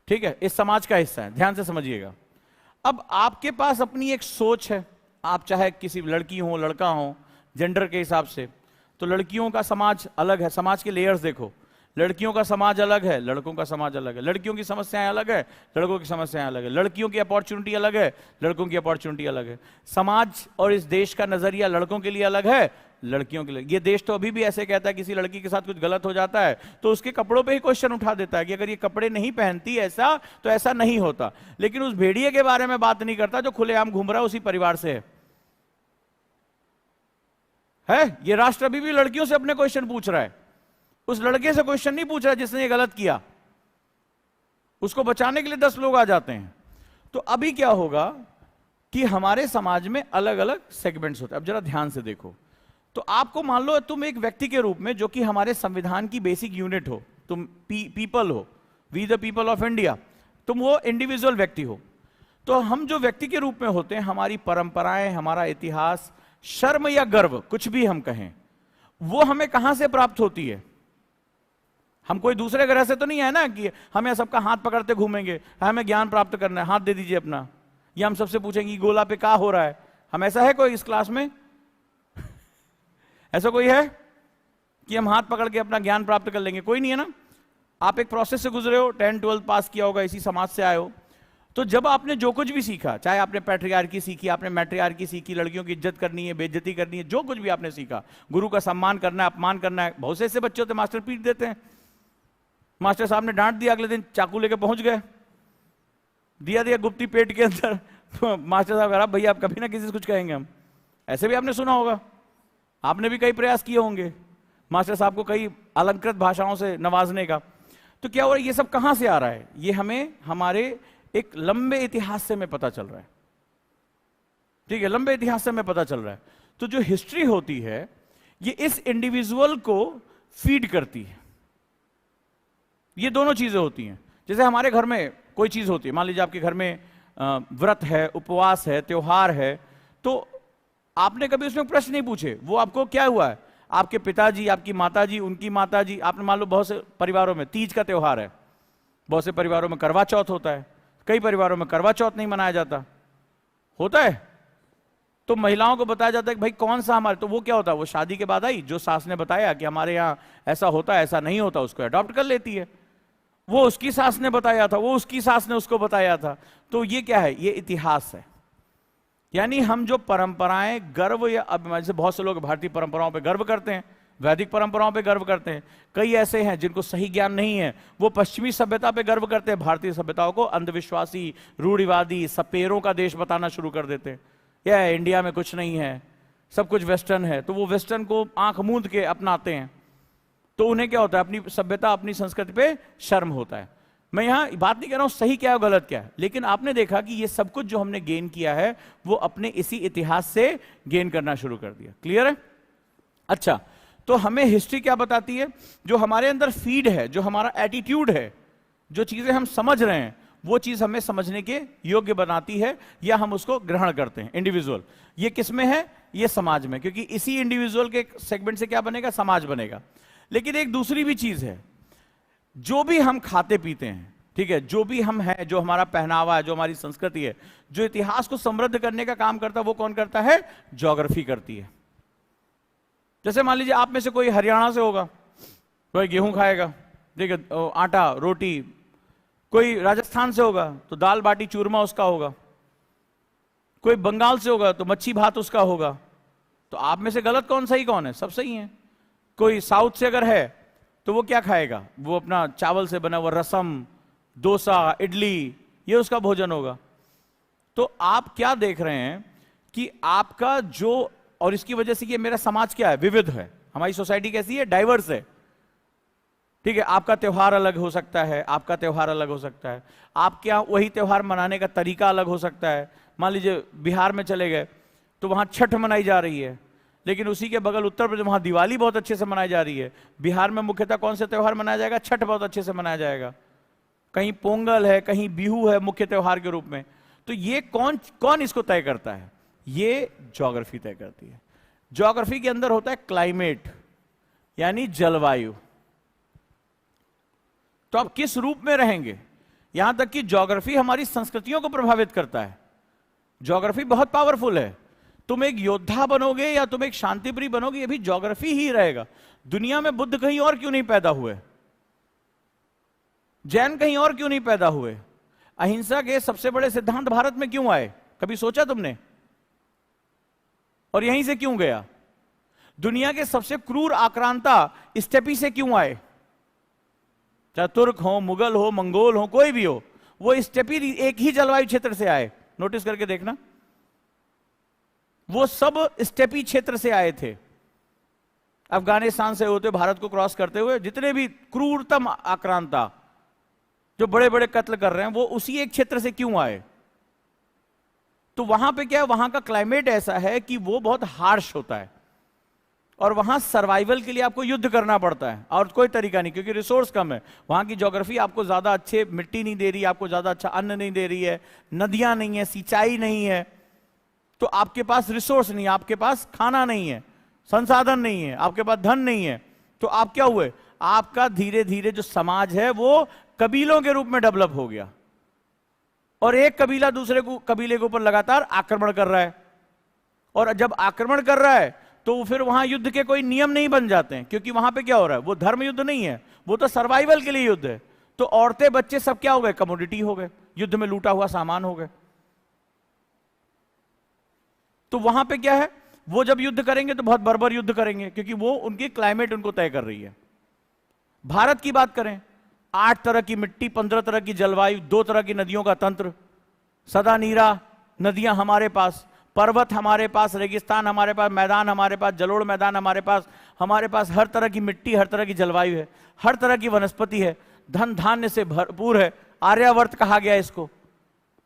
ठीक है, इस समाज का हिस्सा है, ध्यान से समझिएगा। अब आपके पास अपनी एक सोच है, आप चाहे किसी लड़की हो लड़का हो, जेंडर के हिसाब से, तो लड़कियों का समाज अलग है, समाज के लेयर्स देखो, लड़कियों का समाज अलग है, लड़कों का समाज अलग है, लड़कियों की समस्याएं अलग है, लड़कों की समस्याएं अलग है, लड़कियों की अपॉर्चुनिटी अलग है, लड़कों की अपॉर्चुनिटी अलग है। समाज और इस देश का नजरिया लड़कों के लिए अलग है, लड़कियों के लिए। ये देश तो अभी भी ऐसे कहता है किसी लड़की के साथ कुछ गलत हो जाता है तो उसके कपड़ों पे ही क्वेश्चन उठा देता है कि अगर ये कपड़े नहीं पहनती ऐसा तो ऐसा नहीं होता, लेकिन उस भेड़िए के बारे में बात नहीं करता जो खुलेआम घूम रहा है, उसी परिवार से है। ये राष्ट्र अभी भी लड़कियों से अपने क्वेश्चन पूछ रहा है, उस लड़के से क्वेश्चन नहीं पूछ रहा जिसने ये गलत किया, उसको बचाने के लिए 10 लोग आ जाते हैं। तो अभी क्या होगा कि हमारे समाज में अलग अलग सेगमेंट्स होते हैं। अब जरा ध्यान से देखो, तो आपको मान लो तुम एक व्यक्ति के रूप में, जो कि हमारे संविधान की बेसिक यूनिट हो, तुम पीपल हो, we the people of India, तुम वो इंडिविजुअल व्यक्ति हो। तो हम जो व्यक्ति के रूप में होते हैं, हमारी परंपराएं, हमारा इतिहास, शर्म या गर्व, कुछ भी हम कहें, वो हमें कहां से प्राप्त होती है। हम कोई दूसरे ग्रह से तो नहीं है ना कि हमें सबका हाथ पकड़ते घूमेंगे, हमें ज्ञान प्राप्त करना है, हाथ दे दीजिए अपना, या हम सबसे पूछेंगे गोला पे क्या हो रहा है। हम, ऐसा है कोई इस क्लास में ऐसा कोई है कि हम हाथ पकड़ के अपना ज्ञान प्राप्त कर लेंगे? कोई नहीं है ना। आप एक प्रोसेस से गुजरे हो, 10-12 पास किया होगा, इसी समाज से आए हो, तो जब आपने जो कुछ भी सीखा, चाहे आपने पैट्रियार्की सीखी, आपने मैट्रियार्की सीखी, लड़कियों की इज्जत करनी है, बेइज्जती करनी है, जो कुछ भी आपने सीखा, गुरु का सम्मान करना है, अपमान करना है। बहुत से ऐसे बच्चे होते मास्टर पीट देते हैं, मास्टर साहब ने डांट दिया, अगले दिन चाकू लेके पहुंच गए, दिया गुप्ती पेट के अंदर, तो मास्टर साहब कहा भैया आप कभी ना किसी से कुछ कहेंगे हम। ऐसे भी आपने सुना होगा, आपने भी कई प्रयास किए होंगे मास्टर साहब को कई अलंकृत भाषाओं से नवाजने का। तो क्या हो रहा है, ये सब कहां से आ रहा है? ये हमें हमारे एक लंबे इतिहास से हमें पता चल रहा है, ठीक है, लंबे इतिहास से हमें पता चल रहा है। तो जो हिस्ट्री होती है ये इस इंडिविजुअल को फीड करती है। ये दोनों चीजें होती हैं। जैसे हमारे घर में कोई चीज होती है, मान लीजिए आपके घर में व्रत है, उपवास है, त्योहार है, तो आपने कभी उसमें प्रश्न नहीं पूछे, वो आपको क्या हुआ है, आपके पिताजी, आपकी माताजी, उनकी माताजी, आपने मान लो बहुत से परिवारों में तीज का त्योहार है, बहुत से परिवारों में करवा चौथ होता है, कई परिवारों में करवा चौथ नहीं मनाया जाता, होता है। तो महिलाओं को बताया जाता है कि भाई कौन सा हमारे, तो वो क्या होता है, वो शादी के बाद आई, जो सास ने बताया कि हमारे यहाँ ऐसा होता है, ऐसा नहीं होता, उसको अडॉप्ट कर लेती है। वो उसकी सास ने बताया था, वो उसकी सास ने उसको बताया था। तो ये क्या है, ये इतिहास है। यानी हम जो परंपराएं गर्व या अभिमान, जैसे बहुत से लोग भारतीय परंपराओं पे गर्व करते हैं, वैदिक परंपराओं पे गर्व करते हैं, कई ऐसे हैं जिनको सही ज्ञान नहीं है, वो पश्चिमी सभ्यता पे गर्व करते हैं, भारतीय सभ्यताओं को अंधविश्वासी, रूढ़िवादी, सपेरों का देश बताना शुरू कर देते हैं, या इंडिया में कुछ नहीं है, सब कुछ वेस्टर्न है। तो वो वेस्टर्न को आंख मूंद के अपनाते हैं, तो उन्हें क्या होता है, अपनी सभ्यता, अपनी संस्कृति पे शर्म होता है। मैं यहां बात नहीं कर रहा हूं सही क्या है गलत क्या है, लेकिन आपने देखा कि ये सब कुछ जो हमने गेन किया है वो अपने इसी इतिहास से गेन करना शुरू कर दिया। क्लियर है? अच्छा, तो हमें हिस्ट्री क्या बताती है, जो हमारे अंदर फीड है, जो हमारा एटीट्यूड है, जो चीजें हम समझ रहे हैं, वो चीज हमें समझने के योग्य बनाती है, या हम उसको ग्रहण करते हैं। इंडिविजुअल ये किसमें है, ये समाज में, क्योंकि इसी इंडिविजुअल के सेगमेंट से क्या बनेगा, समाज बनेगा। लेकिन एक दूसरी भी चीज है, जो भी हम खाते पीते हैं, ठीक है, जो भी हम हैं, जो हमारा पहनावा है, जो हमारी संस्कृति है, जो इतिहास को समृद्ध करने का काम करता है, वो कौन करता है, ज्योग्राफी करती है। जैसे मान लीजिए आप में से कोई हरियाणा से होगा, कोई गेहूं खाएगा, ठीक है, आटा रोटी, कोई राजस्थान से होगा तो दाल बाटी चूरमा उसका होगा, कोई बंगाल से होगा तो मच्छी भात उसका होगा। तो आप में से गलत कौन, सही कौन है, सब सही है। कोई साउथ से अगर है तो वो क्या खाएगा, वो अपना चावल से बना हुआ रसम, डोसा, इडली, ये उसका भोजन होगा। तो आप क्या देख रहे हैं कि आपका जो, और इसकी वजह से कि मेरा समाज क्या है, विविध है, हमारी सोसाइटी कैसी है, डाइवर्स है, ठीक है। आपका त्योहार अलग हो सकता है, आपका त्योहार अलग हो सकता है, आपके यहाँ वही त्योहार मनाने का तरीका अलग हो सकता है। मान लीजिए बिहार में चले गए तो वहां छठ मनाई जा रही है, लेकिन उसी के बगल उत्तर प्रदेश, वहां दिवाली बहुत अच्छे से मनाई जा रही है। बिहार में मुख्यतः कौन से त्योहार मनाया जाएगा, छठ बहुत अच्छे से मनाया जाएगा, कहीं पोंगल है, कहीं बिहू है मुख्य त्योहार के रूप में। तो ये कौन कौन इसको तय करता है, ये ज्योग्राफी तय करती है। ज्योग्राफी के अंदर होता है क्लाइमेट, यानी जलवायु। तो आप किस रूप में रहेंगे, यहां तक कि ज्योग्राफी हमारी संस्कृतियों को प्रभावित करता है। ज्योग्राफी बहुत पावरफुल है। तुम एक योद्धा बनोगे या तुम एक शांतिप्रिय बनोगे, ये भी ज्योग्राफी ही रहेगा। दुनिया में बुद्ध कहीं और क्यों नहीं पैदा हुए, जैन कहीं और क्यों नहीं पैदा हुए, अहिंसा के सबसे बड़े सिद्धांत भारत में क्यों आए, कभी सोचा तुमने? और यहीं से क्यों गया? दुनिया के सबसे क्रूर आक्रांता स्टेपी से क्यों आए? चाहे तुर्क हो, मुगल हो, मंगोल हो, कोई भी हो, वो स्टेपी एक ही जलवायु क्षेत्र से आए। नोटिस करके देखना, वो सब स्टेपी क्षेत्र से आए थे। अफगानिस्तान से होते भारत को क्रॉस करते हुए जितने भी क्रूरतम आक्रांता जो बड़े बड़े कत्ल कर रहे हैं, वो उसी एक क्षेत्र से क्यों आए? तो वहां पे क्या है, वहां का क्लाइमेट ऐसा है कि वो बहुत हार्श होता है, और वहां सर्वाइवल के लिए आपको युद्ध करना पड़ता है, और कोई तरीका नहीं, क्योंकि रिसोर्स कम है। वहां की ज्योग्राफी आपको ज्यादा अच्छे मिट्टी नहीं दे रही, आपको ज्यादा अच्छा अन्न नहीं दे रही है, नदियां नहीं है, सिंचाई नहीं है, तो आपके पास रिसोर्स नहीं है, आपके पास खाना नहीं है, संसाधन नहीं है, आपके पास धन नहीं है। तो आप क्या हुए, आपका धीरे धीरे जो समाज है वो कबीलों के रूप में डेवलप हो गया, और एक कबीला दूसरे को कबीले के ऊपर लगातार आक्रमण कर रहा है, और जब आक्रमण कर रहा है तो फिर वहां युद्ध के कोई नियम नहीं बन जाते हैं, क्योंकि वहां पे क्या हो रहा है, वो धर्म युद्ध नहीं है, वो तो सर्वाइवल के लिए युद्ध है। तो औरतें बच्चे सब क्या हो गए, कमोडिटी हो गए, युद्ध में लूटा हुआ सामान हो गए। तो वहां पे क्या है, वो जब युद्ध करेंगे तो बहुत बर्बर युद्ध करेंगे, क्योंकि वो उनकी क्लाइमेट उनको तय कर रही है। भारत की बात करें, 8 तरह की मिट्टी, 15 तरह की जलवायु, 2 तरह की नदियों का तंत्र, सदा नीरा नदियां हमारे पास, पर्वत हमारे पास, रेगिस्तान हमारे पास, मैदान हमारे पास, जलोढ़ मैदान हमारे पास हर तरह की मिट्टी, हर तरह की जलवायु है, हर तरह की वनस्पति है, धन धान्य से भरपूर है, आर्यावर्त कहा गया इसको।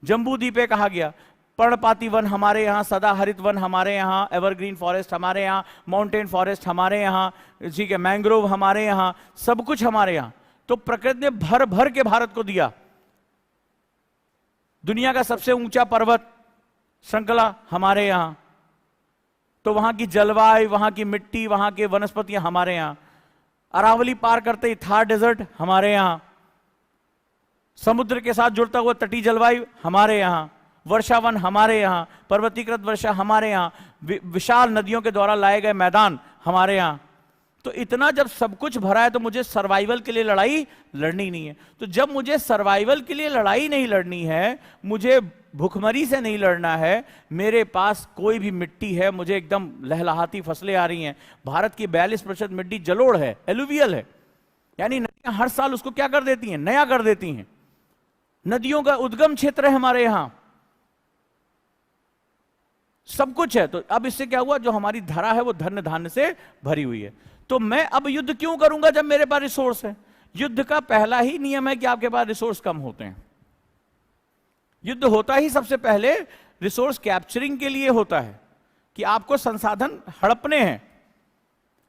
जम्बू द्वीपे कहा गया, पर्णपाती वन हमारे यहाँ, सदा हरित वन हमारे यहाँ, एवरग्रीन फॉरेस्ट हमारे यहाँ, माउंटेन फॉरेस्ट हमारे यहाँ, ठीक है, मैंग्रोव हमारे यहाँ, सब कुछ हमारे यहाँ। तो प्रकृति ने भर भर के भारत को दिया। दुनिया का सबसे ऊंचा पर्वत श्रृंखला हमारे यहाँ, तो वहां की जलवायु, वहां की मिट्टी, वहां के वनस्पतियां हमारे यहाँ। अरावली पार करते ही थार डेजर्ट हमारे यहाँ, समुद्र के साथ जुड़ता हुआ तटीय जलवायु हमारे यहाँ, वर्षावन हमारे यहाँ, पर्वतीकृत वर्षा हमारे यहाँ, विशाल नदियों के द्वारा लाए गए मैदान हमारे यहाँ। तो इतना जब सब कुछ भरा है तो मुझे सर्वाइवल के लिए लड़ाई लड़नी नहीं है। तो जब मुझे सर्वाइवल के लिए लड़ाई नहीं लड़नी है, मुझे भूखमरी से नहीं लड़ना है, मेरे पास कोई भी मिट्टी है, मुझे एकदम लहलहाती फसलें आ रही हैं। भारत की 42% मिट्टी जलोढ़ है, एलुवियल है, यानी नदियां हर साल उसको क्या कर देती हैं, नया कर देती हैं। नदियों का उद्गम क्षेत्र है हमारे यहां, सब कुछ है। तो अब इससे क्या हुआ, जो हमारी धरा है वो धन्य धान्य से भरी हुई है। तो मैं अब युद्ध क्यों करूंगा जब मेरे पास रिसोर्स है? युद्ध का पहला ही नियम है कि आपके पास रिसोर्स कम होते हैं। युद्ध होता ही सबसे पहले रिसोर्स कैप्चरिंग के लिए होता है, कि आपको संसाधन हड़पने हैं।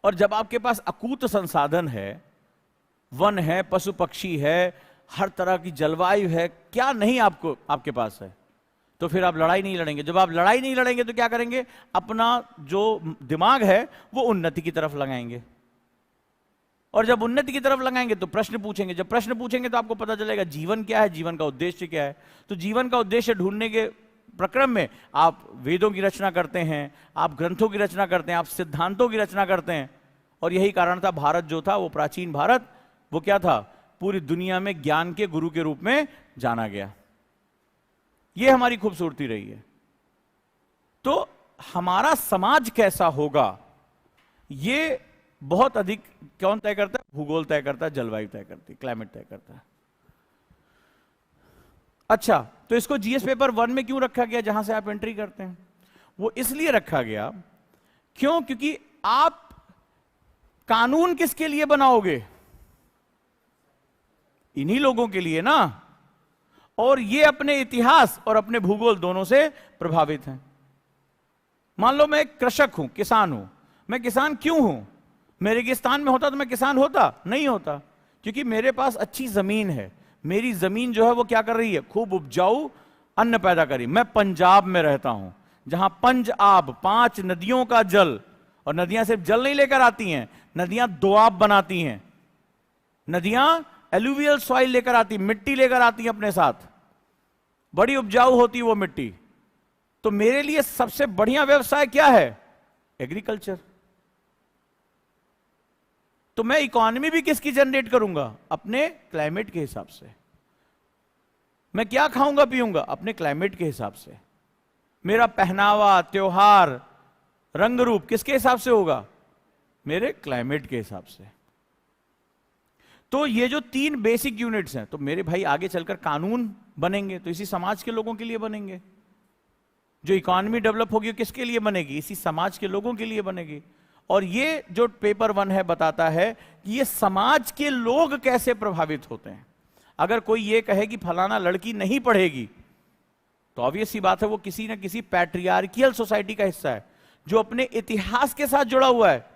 और जब आपके पास अकूत संसाधन है, वन है, पशु पक्षी है, हर तरह की जलवायु है, क्या नहीं आपको आपके पास है, तो फिर आप लड़ाई नहीं लड़ेंगे। जब आप लड़ाई नहीं लड़ेंगे तो क्या करेंगे, अपना जो दिमाग है वो उन्नति की तरफ लगाएंगे। और जब उन्नति की तरफ लगाएंगे तो प्रश्न पूछेंगे। जब प्रश्न पूछेंगे तो आपको पता चलेगा जीवन क्या है, जीवन का उद्देश्य क्या है। तो जीवन का उद्देश्य ढूंढने के प्रक्रम में आप वेदों की रचना करते हैं, आप ग्रंथों की रचना करते हैं, आप सिद्धांतों की रचना करते हैं। और यही कारण था, भारत जो था वो प्राचीन भारत, वो क्या था, पूरी दुनिया में ज्ञान के गुरु के रूप में जाना गया। ये हमारी खूबसूरती रही है। तो हमारा समाज कैसा होगा, ये बहुत अधिक कौन तय करता है, भूगोल तय करता है, जलवायु तय करती है, क्लाइमेट तय करता है। अच्छा, तो इसको जीएस पेपर 1 में क्यों रखा गया, जहां से आप एंट्री करते हैं? वो इसलिए रखा गया, क्योंकि आप कानून किसके लिए बनाओगे, इन्हीं लोगों के लिए ना। और ये अपने इतिहास और अपने भूगोल दोनों से प्रभावित हैं। मान लो मैं एक कृषक हूं, किसान हूं। मैं किसान क्यों हूं? मैं रेगिस्तान में होता तो मैं किसान होता नहीं होता, क्योंकि मेरे पास अच्छी जमीन है। मेरी जमीन जो है वो क्या कर रही है, खूब उपजाऊ अन्न पैदा करी। मैं पंजाब में रहता हूं, जहां पंज आब, 5 नदियों का जल, और नदियां सिर्फ जल नहीं लेकर आती हैं, नदियां दोआब बनाती हैं। नदियां एलुवियल सॉइल लेकर आती, मिट्टी लेकर आती है अपने साथ, बड़ी उपजाऊ होती वो मिट्टी। तो मेरे लिए सबसे बढ़िया व्यवसाय क्या है, एग्रीकल्चर। तो मैं इकोनॉमी भी किसकी जनरेट करूंगा, अपने क्लाइमेट के हिसाब से। मैं क्या खाऊंगा पीऊंगा, अपने क्लाइमेट के हिसाब से। मेरा पहनावा, त्योहार, रंग रूप किसके हिसाब से होगा, मेरे क्लाइमेट के हिसाब से। तो ये जो 3 बेसिक यूनिट्स हैं, तो मेरे भाई आगे चलकर कानून बनेंगे तो इसी समाज के लोगों के लिए बनेंगे। जो इकोनॉमी डेवलप होगी किसके लिए बनेगी, इसी समाज के लोगों के लिए बनेगी। और ये जो पेपर 1 है बताता है कि ये समाज के लोग कैसे प्रभावित होते हैं। अगर कोई ये कहे कि फलाना लड़की नहीं पढ़ेगी, तो ऑब्वियस सी बात है वो किसी न किसी पैट्रियार्कियल सोसाइटी का हिस्सा है, जो अपने इतिहास के साथ जुड़ा हुआ है।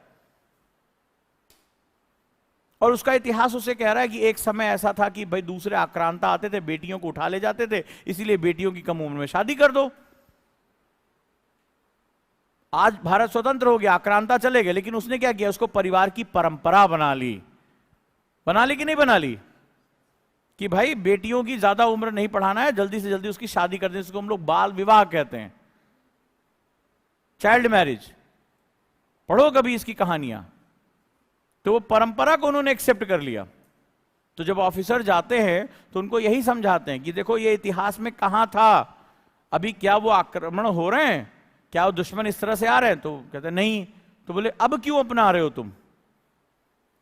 और उसका इतिहास उसे कह रहा है कि एक समय ऐसा था कि भाई दूसरे आक्रांता आते थे, बेटियों को उठा ले जाते थे, इसीलिए बेटियों की कम उम्र में शादी कर दो। आज भारत स्वतंत्र हो गया, आक्रांता चले गए, लेकिन उसने क्या किया, उसको परिवार की परंपरा बना ली कि नहीं बना ली, कि भाई बेटियों की ज्यादा उम्र नहीं पढ़ाना है, जल्दी से जल्दी उसकी शादी कर दें। इसको हम लोग बाल विवाह कहते हैं, चाइल्ड मैरिज। पढ़ो कभी इसकी कहानियां। तो वो परंपरा को उन्होंने एक्सेप्ट कर लिया। तो जब ऑफिसर जाते हैं तो उनको यही समझाते हैं कि देखो ये इतिहास में कहां था, अभी क्या वो आक्रमण हो रहे हैं, क्या वो दुश्मन इस तरह से आ रहे हैं? तो कहते नहीं। तो बोले अब क्यों अपना रहे हो तुम,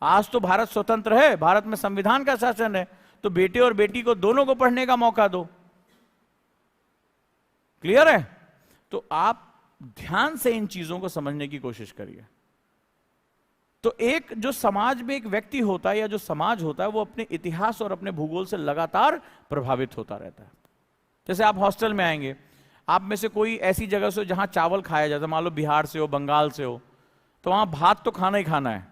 आज तो भारत स्वतंत्र है, भारत में संविधान का शासन है, तो बेटे और बेटी को दोनों को पढ़ने का मौका दो। क्लियर है? तो आप ध्यान से इन चीजों को समझने की कोशिश करिए। तो एक जो समाज में एक व्यक्ति होता है या जो समाज होता है, वो अपने इतिहास और अपने भूगोल से लगातार प्रभावित होता रहता है। जैसे आप हॉस्टल में आएंगे, आप में से कोई ऐसी जगह से हो जहां चावल खाया जाता है, मान लो बिहार से हो, बंगाल से हो, तो वहां भात तो खाना ही खाना है।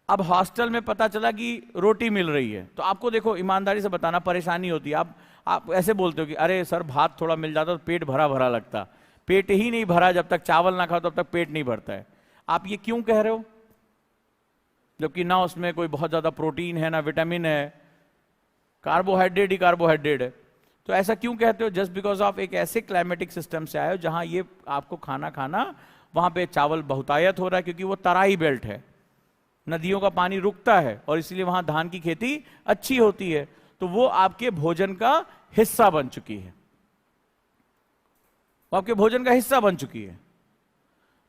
अब हॉस्टल में पता चला कि रोटी मिल रही है, तो आपको देखो ईमानदारी से बताना परेशानी होती है। आप ऐसे बोलते हो कि अरे सर भात थोड़ा मिल जाता तो पेट भरा भरा लगता। पेट ही नहीं भरा, जब तक चावल ना खाओ तब तक पेट नहीं भरता है। आप ये क्यों कह रहे हो, जबकि ना उसमें कोई बहुत ज्यादा प्रोटीन है, ना विटामिन है, कार्बोहाइड्रेट ही कार्बोहाइड्रेट है। तो ऐसा क्यों कहते हो? जस्ट बिकॉज ऑफ एक ऐसे क्लाइमेटिक सिस्टम से आए हो जहां ये आपको खाना वहां पे चावल बहुतायत हो रहा है, क्योंकि वो तराई बेल्ट है, नदियों का पानी रुकता है और इसलिए वहां धान की खेती अच्छी होती है। तो वो आपके भोजन का हिस्सा बन चुकी है, वो आपके भोजन का हिस्सा बन चुकी है।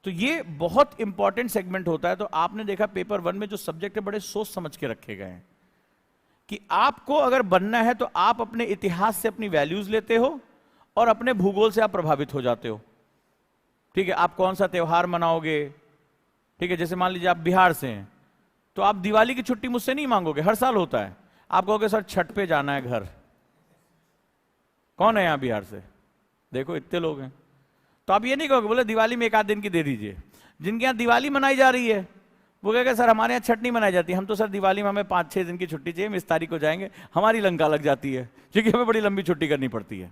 तो ये बहुत इंपॉर्टेंट सेगमेंट होता है। तो आपने देखा पेपर 1 में जो सब्जेक्ट है बड़े सोच समझ के रखे गए हैं कि आपको अगर बनना है तो आप अपने इतिहास से अपनी वैल्यूज लेते हो और अपने भूगोल से आप प्रभावित हो जाते हो। ठीक है, आप कौन सा त्योहार मनाओगे? ठीक है, जैसे मान लीजिए आप बिहार से हैं, तो आप दिवाली की छुट्टी मुझसे नहीं मांगोगे, हर साल होता है। आप कहोगे सर छठ पे जाना है घर। कौन है यहां बिहार से? देखो इतने लोग हैं। तो आप ये नहीं कहोगे, बोले दिवाली में 1 आध दिन की दे दीजिए। जिनके यहां दिवाली मनाई जा रही है वो कहेगा सर हमारे यहाँ छठ नहीं मनाई जाती, हम तो सर दिवाली में हमें 5-6 दिन की छुट्टी चाहिए, हम इस तारीख को जाएंगे, हमारी लंका लग जाती है क्योंकि हमें बड़ी लंबी छुट्टी करनी पड़ती है।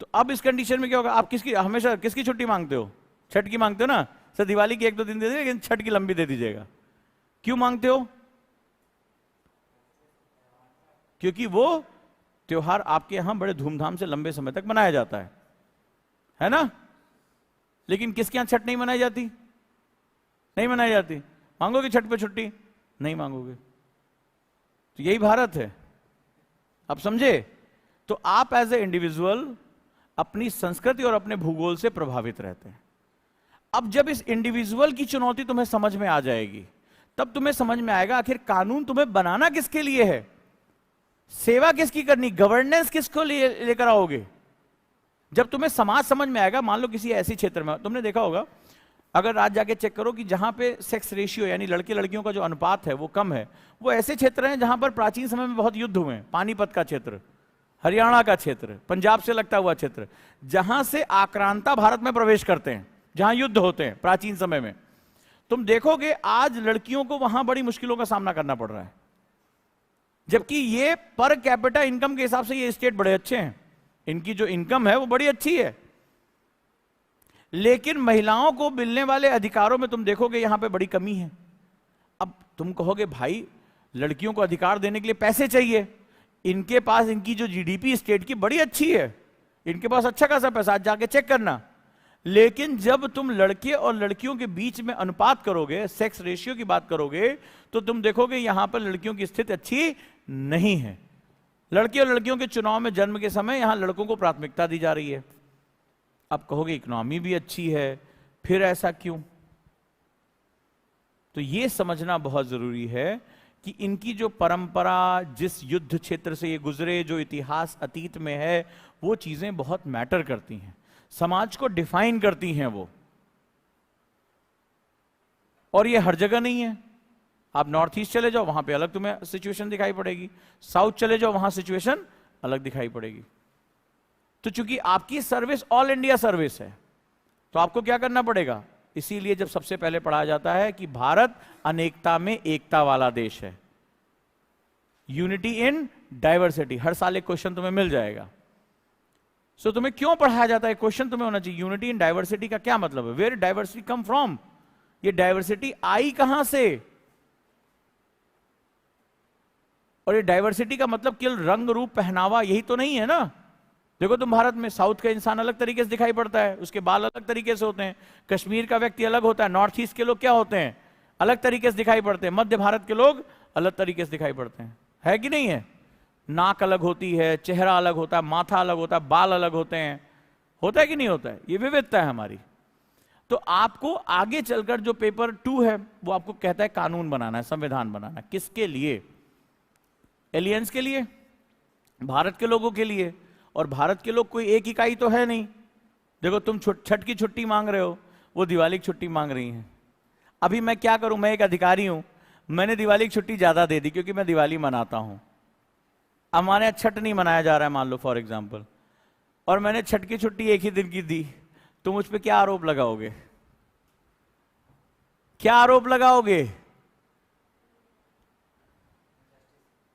तो अब इस कंडीशन में क्या होगा? आप हमेशा किसकी छुट्टी मांगते हो? छठ की मांगते हो ना? सर दिवाली की 1-2 दिन दे दीजिए, लेकिन छठ की लंबी दे दीजिएगा। क्यों मांगते हो? क्योंकि वो त्योहार आपके यहां बड़े धूमधाम से लंबे समय तक मनाया जाता है ना? लेकिन किसके यहां छठ नहीं मनाई जाती? नहीं मनाई जाती। मांगोगे छठ पे छुट्टी? नहीं मांगोगे। तो यही भारत है, आप समझे? तो आप एज ए इंडिविजुअल अपनी संस्कृति और अपने भूगोल से प्रभावित रहते हैं। अब जब इस इंडिविजुअल की चुनौती तुम्हें समझ में आ जाएगी, तब तुम्हें समझ में आएगा आखिर कानून तुम्हें बनाना किसके लिए है, सेवा किसकी करनी, गवर्नेंस किसको लेकर आओगे। जब तुम्हें समाज समझ में आएगा, मान लो किसी ऐसी क्षेत्र में, तुमने देखा होगा, अगर आज जाके चेक करो कि जहां पे सेक्स रेशियो यानी लड़के लड़कियों का जो अनुपात है वो कम है, वो ऐसे क्षेत्र हैं जहां पर प्राचीन समय में बहुत युद्ध हुए हैं। पानीपत का क्षेत्र, हरियाणा का क्षेत्र, पंजाब से लगता हुआ क्षेत्र, जहां से आक्रांता भारत में प्रवेश करते हैं, जहां युद्ध होते हैं प्राचीन समय में। तुम देखोगे आज लड़कियों को वहां बड़ी मुश्किलों का सामना करना पड़ रहा है, जबकि ये पर कैपिटा इनकम के हिसाब से ये स्टेट बड़े अच्छे हैं, इनकी जो इनकम है वो बड़ी अच्छी है। लेकिन महिलाओं को मिलने वाले अधिकारों में तुम देखोगे यहां पे बड़ी कमी है। अब तुम कहोगे भाई लड़कियों को अधिकार देने के लिए पैसे चाहिए, इनके पास इनकी जो जीडीपी स्टेट की बड़ी अच्छी है, इनके पास अच्छा खासा पैसा, आज जाके चेक करना। लेकिन जब तुम लड़के और लड़कियों के बीच में अनुपात करोगे, सेक्स रेशियो की बात करोगे, तो तुम देखोगे यहां पर लड़कियों की स्थिति अच्छी नहीं है। लड़के और लड़कियों के चुनाव में जन्म के समय यहां लड़कों को प्राथमिकता दी जा रही है। अब कहोगे इकोनॉमी भी अच्छी है, फिर ऐसा क्यों? तो यह समझना बहुत जरूरी है कि इनकी जो परंपरा, जिस युद्ध क्षेत्र से ये गुजरे, जो इतिहास अतीत में है, वो चीजें बहुत मैटर करती हैं, समाज को डिफाइन करती हैं वो। और ये हर जगह नहीं है। आप नॉर्थ ईस्ट चले जाओ, वहां पे अलग तुम्हें सिचुएशन दिखाई पड़ेगी, साउथ चले जाओ वहां सिचुएशन अलग दिखाई पड़ेगी। तो चूंकि आपकी सर्विस ऑल इंडिया सर्विस है, तो आपको क्या करना पड़ेगा? इसीलिए जब सबसे पहले पढ़ा जाता है कि भारत अनेकता में एकता वाला देश है, यूनिटी इन डाइवर्सिटी, हर साल एक क्वेश्चन तुम्हें मिल जाएगा। सो तुम्हें क्यों पढ़ाया जाता है? क्वेश्चन तुम्हें होना चाहिए, यूनिटी इन डाइवर्सिटी का क्या मतलब है? Where diversity come from? ये डाइवर्सिटी आई कहां से? और ये डाइवर्सिटी का मतलब केवल रंग रूप पहनावा यही तो नहीं है ना। देखो तुम भारत में साउथ का इंसान अलग तरीके से दिखाई पड़ता है, उसके बाल अलग तरीके से होते हैं, कश्मीर का व्यक्ति अलग होता है, नॉर्थ ईस्ट के लोग क्या होते हैं, अलग तरीके से दिखाई पड़ते हैं, मध्य भारत के लोग अलग तरीके से दिखाई पड़ते हैं, है कि नहीं है? नाक अलग होती है, चेहरा अलग होता है, माथा अलग होता है, बाल अलग होते हैं, होता है कि नहीं होता है? ये विविधता है हमारी। तो आपको आगे चलकर जो पेपर 2 है वो आपको कहता है कानून बनाना है, संविधान बनाना है। किसके लिए? एलियंस के लिए, भारत के लोगों के लिए। और भारत के लोग कोई एक इकाई तो है नहीं। देखो तुम छठ की छुट्टी मांग रहे हो, वो दिवाली की छुट्टी मांग रही हैं। अभी मैं क्या करूं? मैं एक अधिकारी हूं, मैंने दिवाली की छुट्टी ज्यादा दे दी क्योंकि मैं दिवाली मनाता हूं। हमारे यहाँ छठ नहीं मनाया जा रहा है मान लो फॉर एग्जाम्पल, और मैंने छठ की छुट्टी एक ही दिन की दी, तो मुझ पे क्या आरोप लगाओगे? क्या आरोप लगाओगे?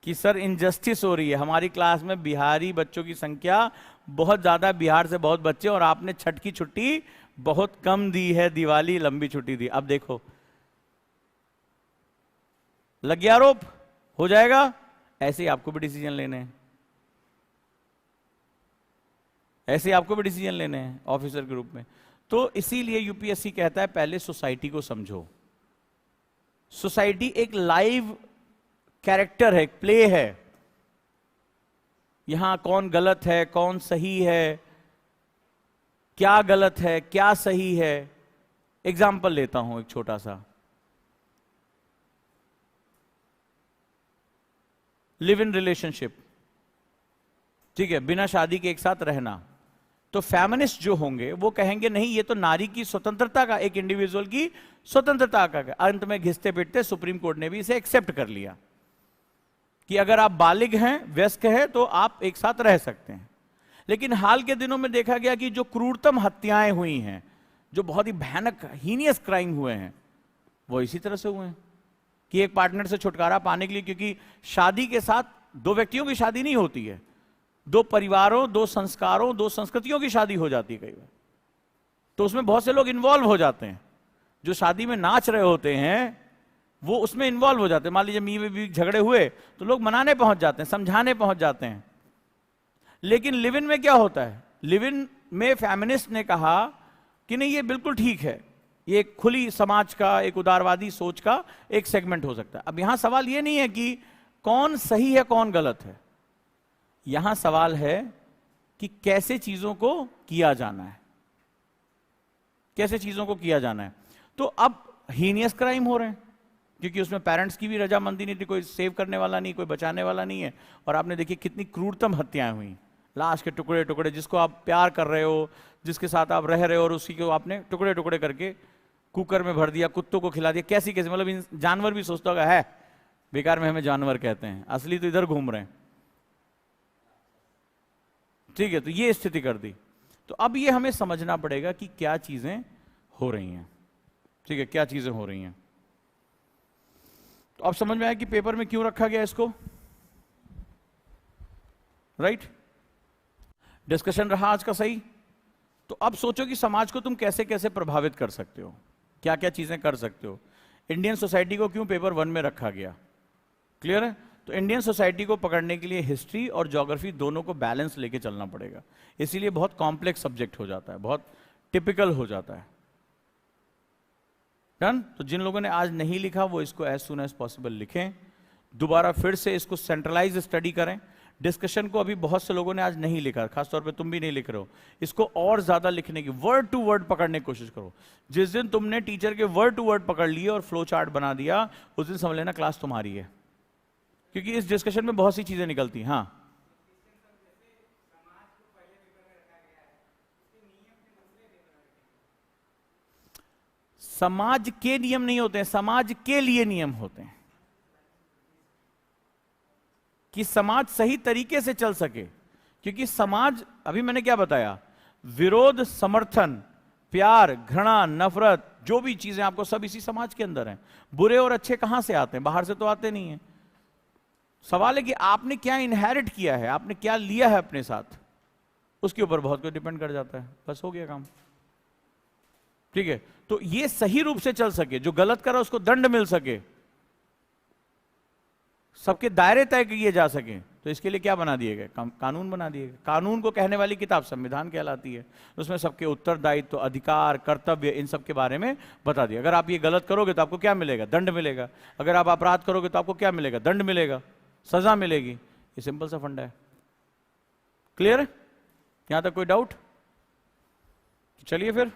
कि सर इनजस्टिस हो रही है, हमारी क्लास में बिहारी बच्चों की संख्या बहुत ज्यादा, बिहार से बहुत बच्चे, और आपने छठ की छुट्टी बहुत कम दी है, दिवाली लंबी छुट्टी दी। अब देखो लग गया आरोप, हो जाएगा। ऐसे ही आपको भी डिसीजन लेने हैं, ऐसे ही आपको भी डिसीजन लेने हैं ऑफिसर के रूप में। तो इसीलिए यूपीएससी कहता है पहले सोसाइटी को समझो। सोसाइटी एक लाइव कैरेक्टर है, एक प्ले है। यहां कौन गलत है, कौन सही है, क्या गलत है, क्या सही है। एग्जाम्पल लेता हूं एक छोटा सा, लिव इन रिलेशनशिप, ठीक है, बिना शादी के एक साथ रहना। तो फेमिनिस्ट जो होंगे वो कहेंगे नहीं, ये तो नारी की स्वतंत्रता का, एक इंडिविजुअल की स्वतंत्रता का। अंत में घिसते पिटते सुप्रीम कोर्ट ने भी इसे एक्सेप्ट कर लिया कि अगर आप बालिग हैं, वयस्क हैं, तो आप एक साथ रह सकते हैं। लेकिन हाल के दिनों में देखा गया कि जो क्रूरतम हत्याएं हुई हैं, जो बहुत ही भयानक हीनियस क्राइम हुए हैं, वो इसी तरह से हुए हैं कि एक पार्टनर से छुटकारा पाने के लिए, क्योंकि शादी के साथ दो व्यक्तियों की शादी नहीं होती है, दो परिवारों, दो संस्कारों, दो संस्कृतियों की शादी हो जाती है कई बार। तो उसमें बहुत से लोग इन्वॉल्व हो जाते हैं, जो शादी में नाच रहे होते हैं वो उसमें इन्वॉल्व हो जाते हैं। मान लीजिए मी भी झगड़े हुए तो लोग मनाने पहुंच जाते हैं, समझाने पहुंच जाते हैं। लेकिन लिव इन में क्या होता है? लिव इन में फेमिनिस्ट ने कहा कि नहीं, ये बिल्कुल ठीक है, ये एक खुली समाज का, एक उदारवादी सोच का एक सेगमेंट हो सकता है। अब यहां सवाल ये नहीं है कि कौन सही है कौन गलत है, यहां सवाल है कि कैसे चीजों को किया जाना है, कैसे चीजों को किया जाना है। तो अब हीनियस क्राइम हो रहे हैं क्योंकि उसमें पेरेंट्स की भी रजामंदी नहीं थी, कोई सेव करने वाला नहीं, कोई बचाने वाला नहीं है। और आपने देखिए कितनी क्रूरतम हत्याएं हुई, लाश के टुकड़े टुकड़े, जिसको आप प्यार कर रहे हो, जिसके साथ आप रह रहे हो, और उसी को आपने टुकड़े टुकड़े करके कुकर में भर दिया, कुत्तों को खिला दिया। कैसी कैसी, मतलब जानवर भी सोचता होगा है बेकार में हमें जानवर कहते हैं, असली तो इधर घूम रहे हैं, ठीक है। तो ये स्थिति कर दी। तो अब ये हमें समझना पड़ेगा कि क्या चीजें हो रही हैं, ठीक है, क्या चीजें हो रही हैं। तो अब समझ में आया कि पेपर में क्यों रखा गया इसको, राइट। डिस्कशन रहा आज का सही। तो अब सोचो कि समाज को तुम कैसे कैसे प्रभावित कर सकते हो, क्या क्या चीजें कर सकते हो। इंडियन सोसाइटी को क्यों पेपर 1 में रखा गया, क्लियर है। तो इंडियन सोसाइटी को पकड़ने के लिए हिस्ट्री और ज्योग्राफी दोनों को बैलेंस लेके चलना पड़ेगा, इसीलिए बहुत कॉम्प्लेक्स सब्जेक्ट हो जाता है, बहुत टिपिकल हो जाता है। डन। तो जिन लोगों ने आज नहीं लिखा वो इसको एज सुन एज पॉसिबल लिखें, दोबारा फिर से इसको सेंट्रलाइज स्टडी करें। डिस्कशन को अभी बहुत से लोगों ने आज नहीं लिखा, खासतौर पे तुम भी नहीं लिख रहे हो, इसको और ज्यादा लिखने की, वर्ड टू वर्ड पकड़ने की कोशिश करो। जिस दिन तुमने टीचर के वर्ड टू वर्ड पकड़ लिए और फ्लो चार्ट बना दिया, उस दिन समझ लेना क्लास तुम्हारी है, क्योंकि इस डिस्कशन में बहुत सी चीजें निकलती हैं। हाँ, समाज के नियम नहीं होते हैं, समाज के लिए नियम होते हैं कि समाज सही तरीके से चल सके। क्योंकि समाज, अभी मैंने क्या बताया, विरोध, समर्थन, प्यार, घृणा, नफरत, जो भी चीजें आपको, सब इसी समाज के अंदर हैं। बुरे और अच्छे कहां से आते हैं? बाहर से तो आते नहीं है। सवाल है कि आपने क्या इनहेरिट किया है, आपने क्या लिया है अपने साथ, उसके ऊपर बहुत कुछ डिपेंड कर जाता है। बस हो गया काम, ठीक है। तो ये सही रूप से चल सके, जो गलत करा उसको दंड मिल सके, सबके दायरे तय किए जा सके, तो इसके लिए क्या बना दिए गए? कानून बना दिए गए। कानून को कहने वाली किताब संविधान कहलाती है। उसमें सबके उत्तरदायित्व, अधिकार, कर्तव्य, इन सब के बारे में बता दिया। अगर आप ये गलत करोगे तो आपको क्या मिलेगा? दंड मिलेगा। अगर आप अपराध करोगे तो आपको क्या मिलेगा? दंड मिलेगा, सजा मिलेगी। ये सिंपल सा फंडा है। क्लियर है? यहां तक कोई डाउट? चलिए फिर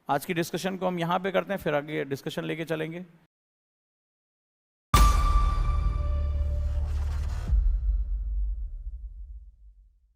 आज की डिस्कशन को हम यहां पे करते हैं, फिर आगे डिस्कशन लेके चलेंगे।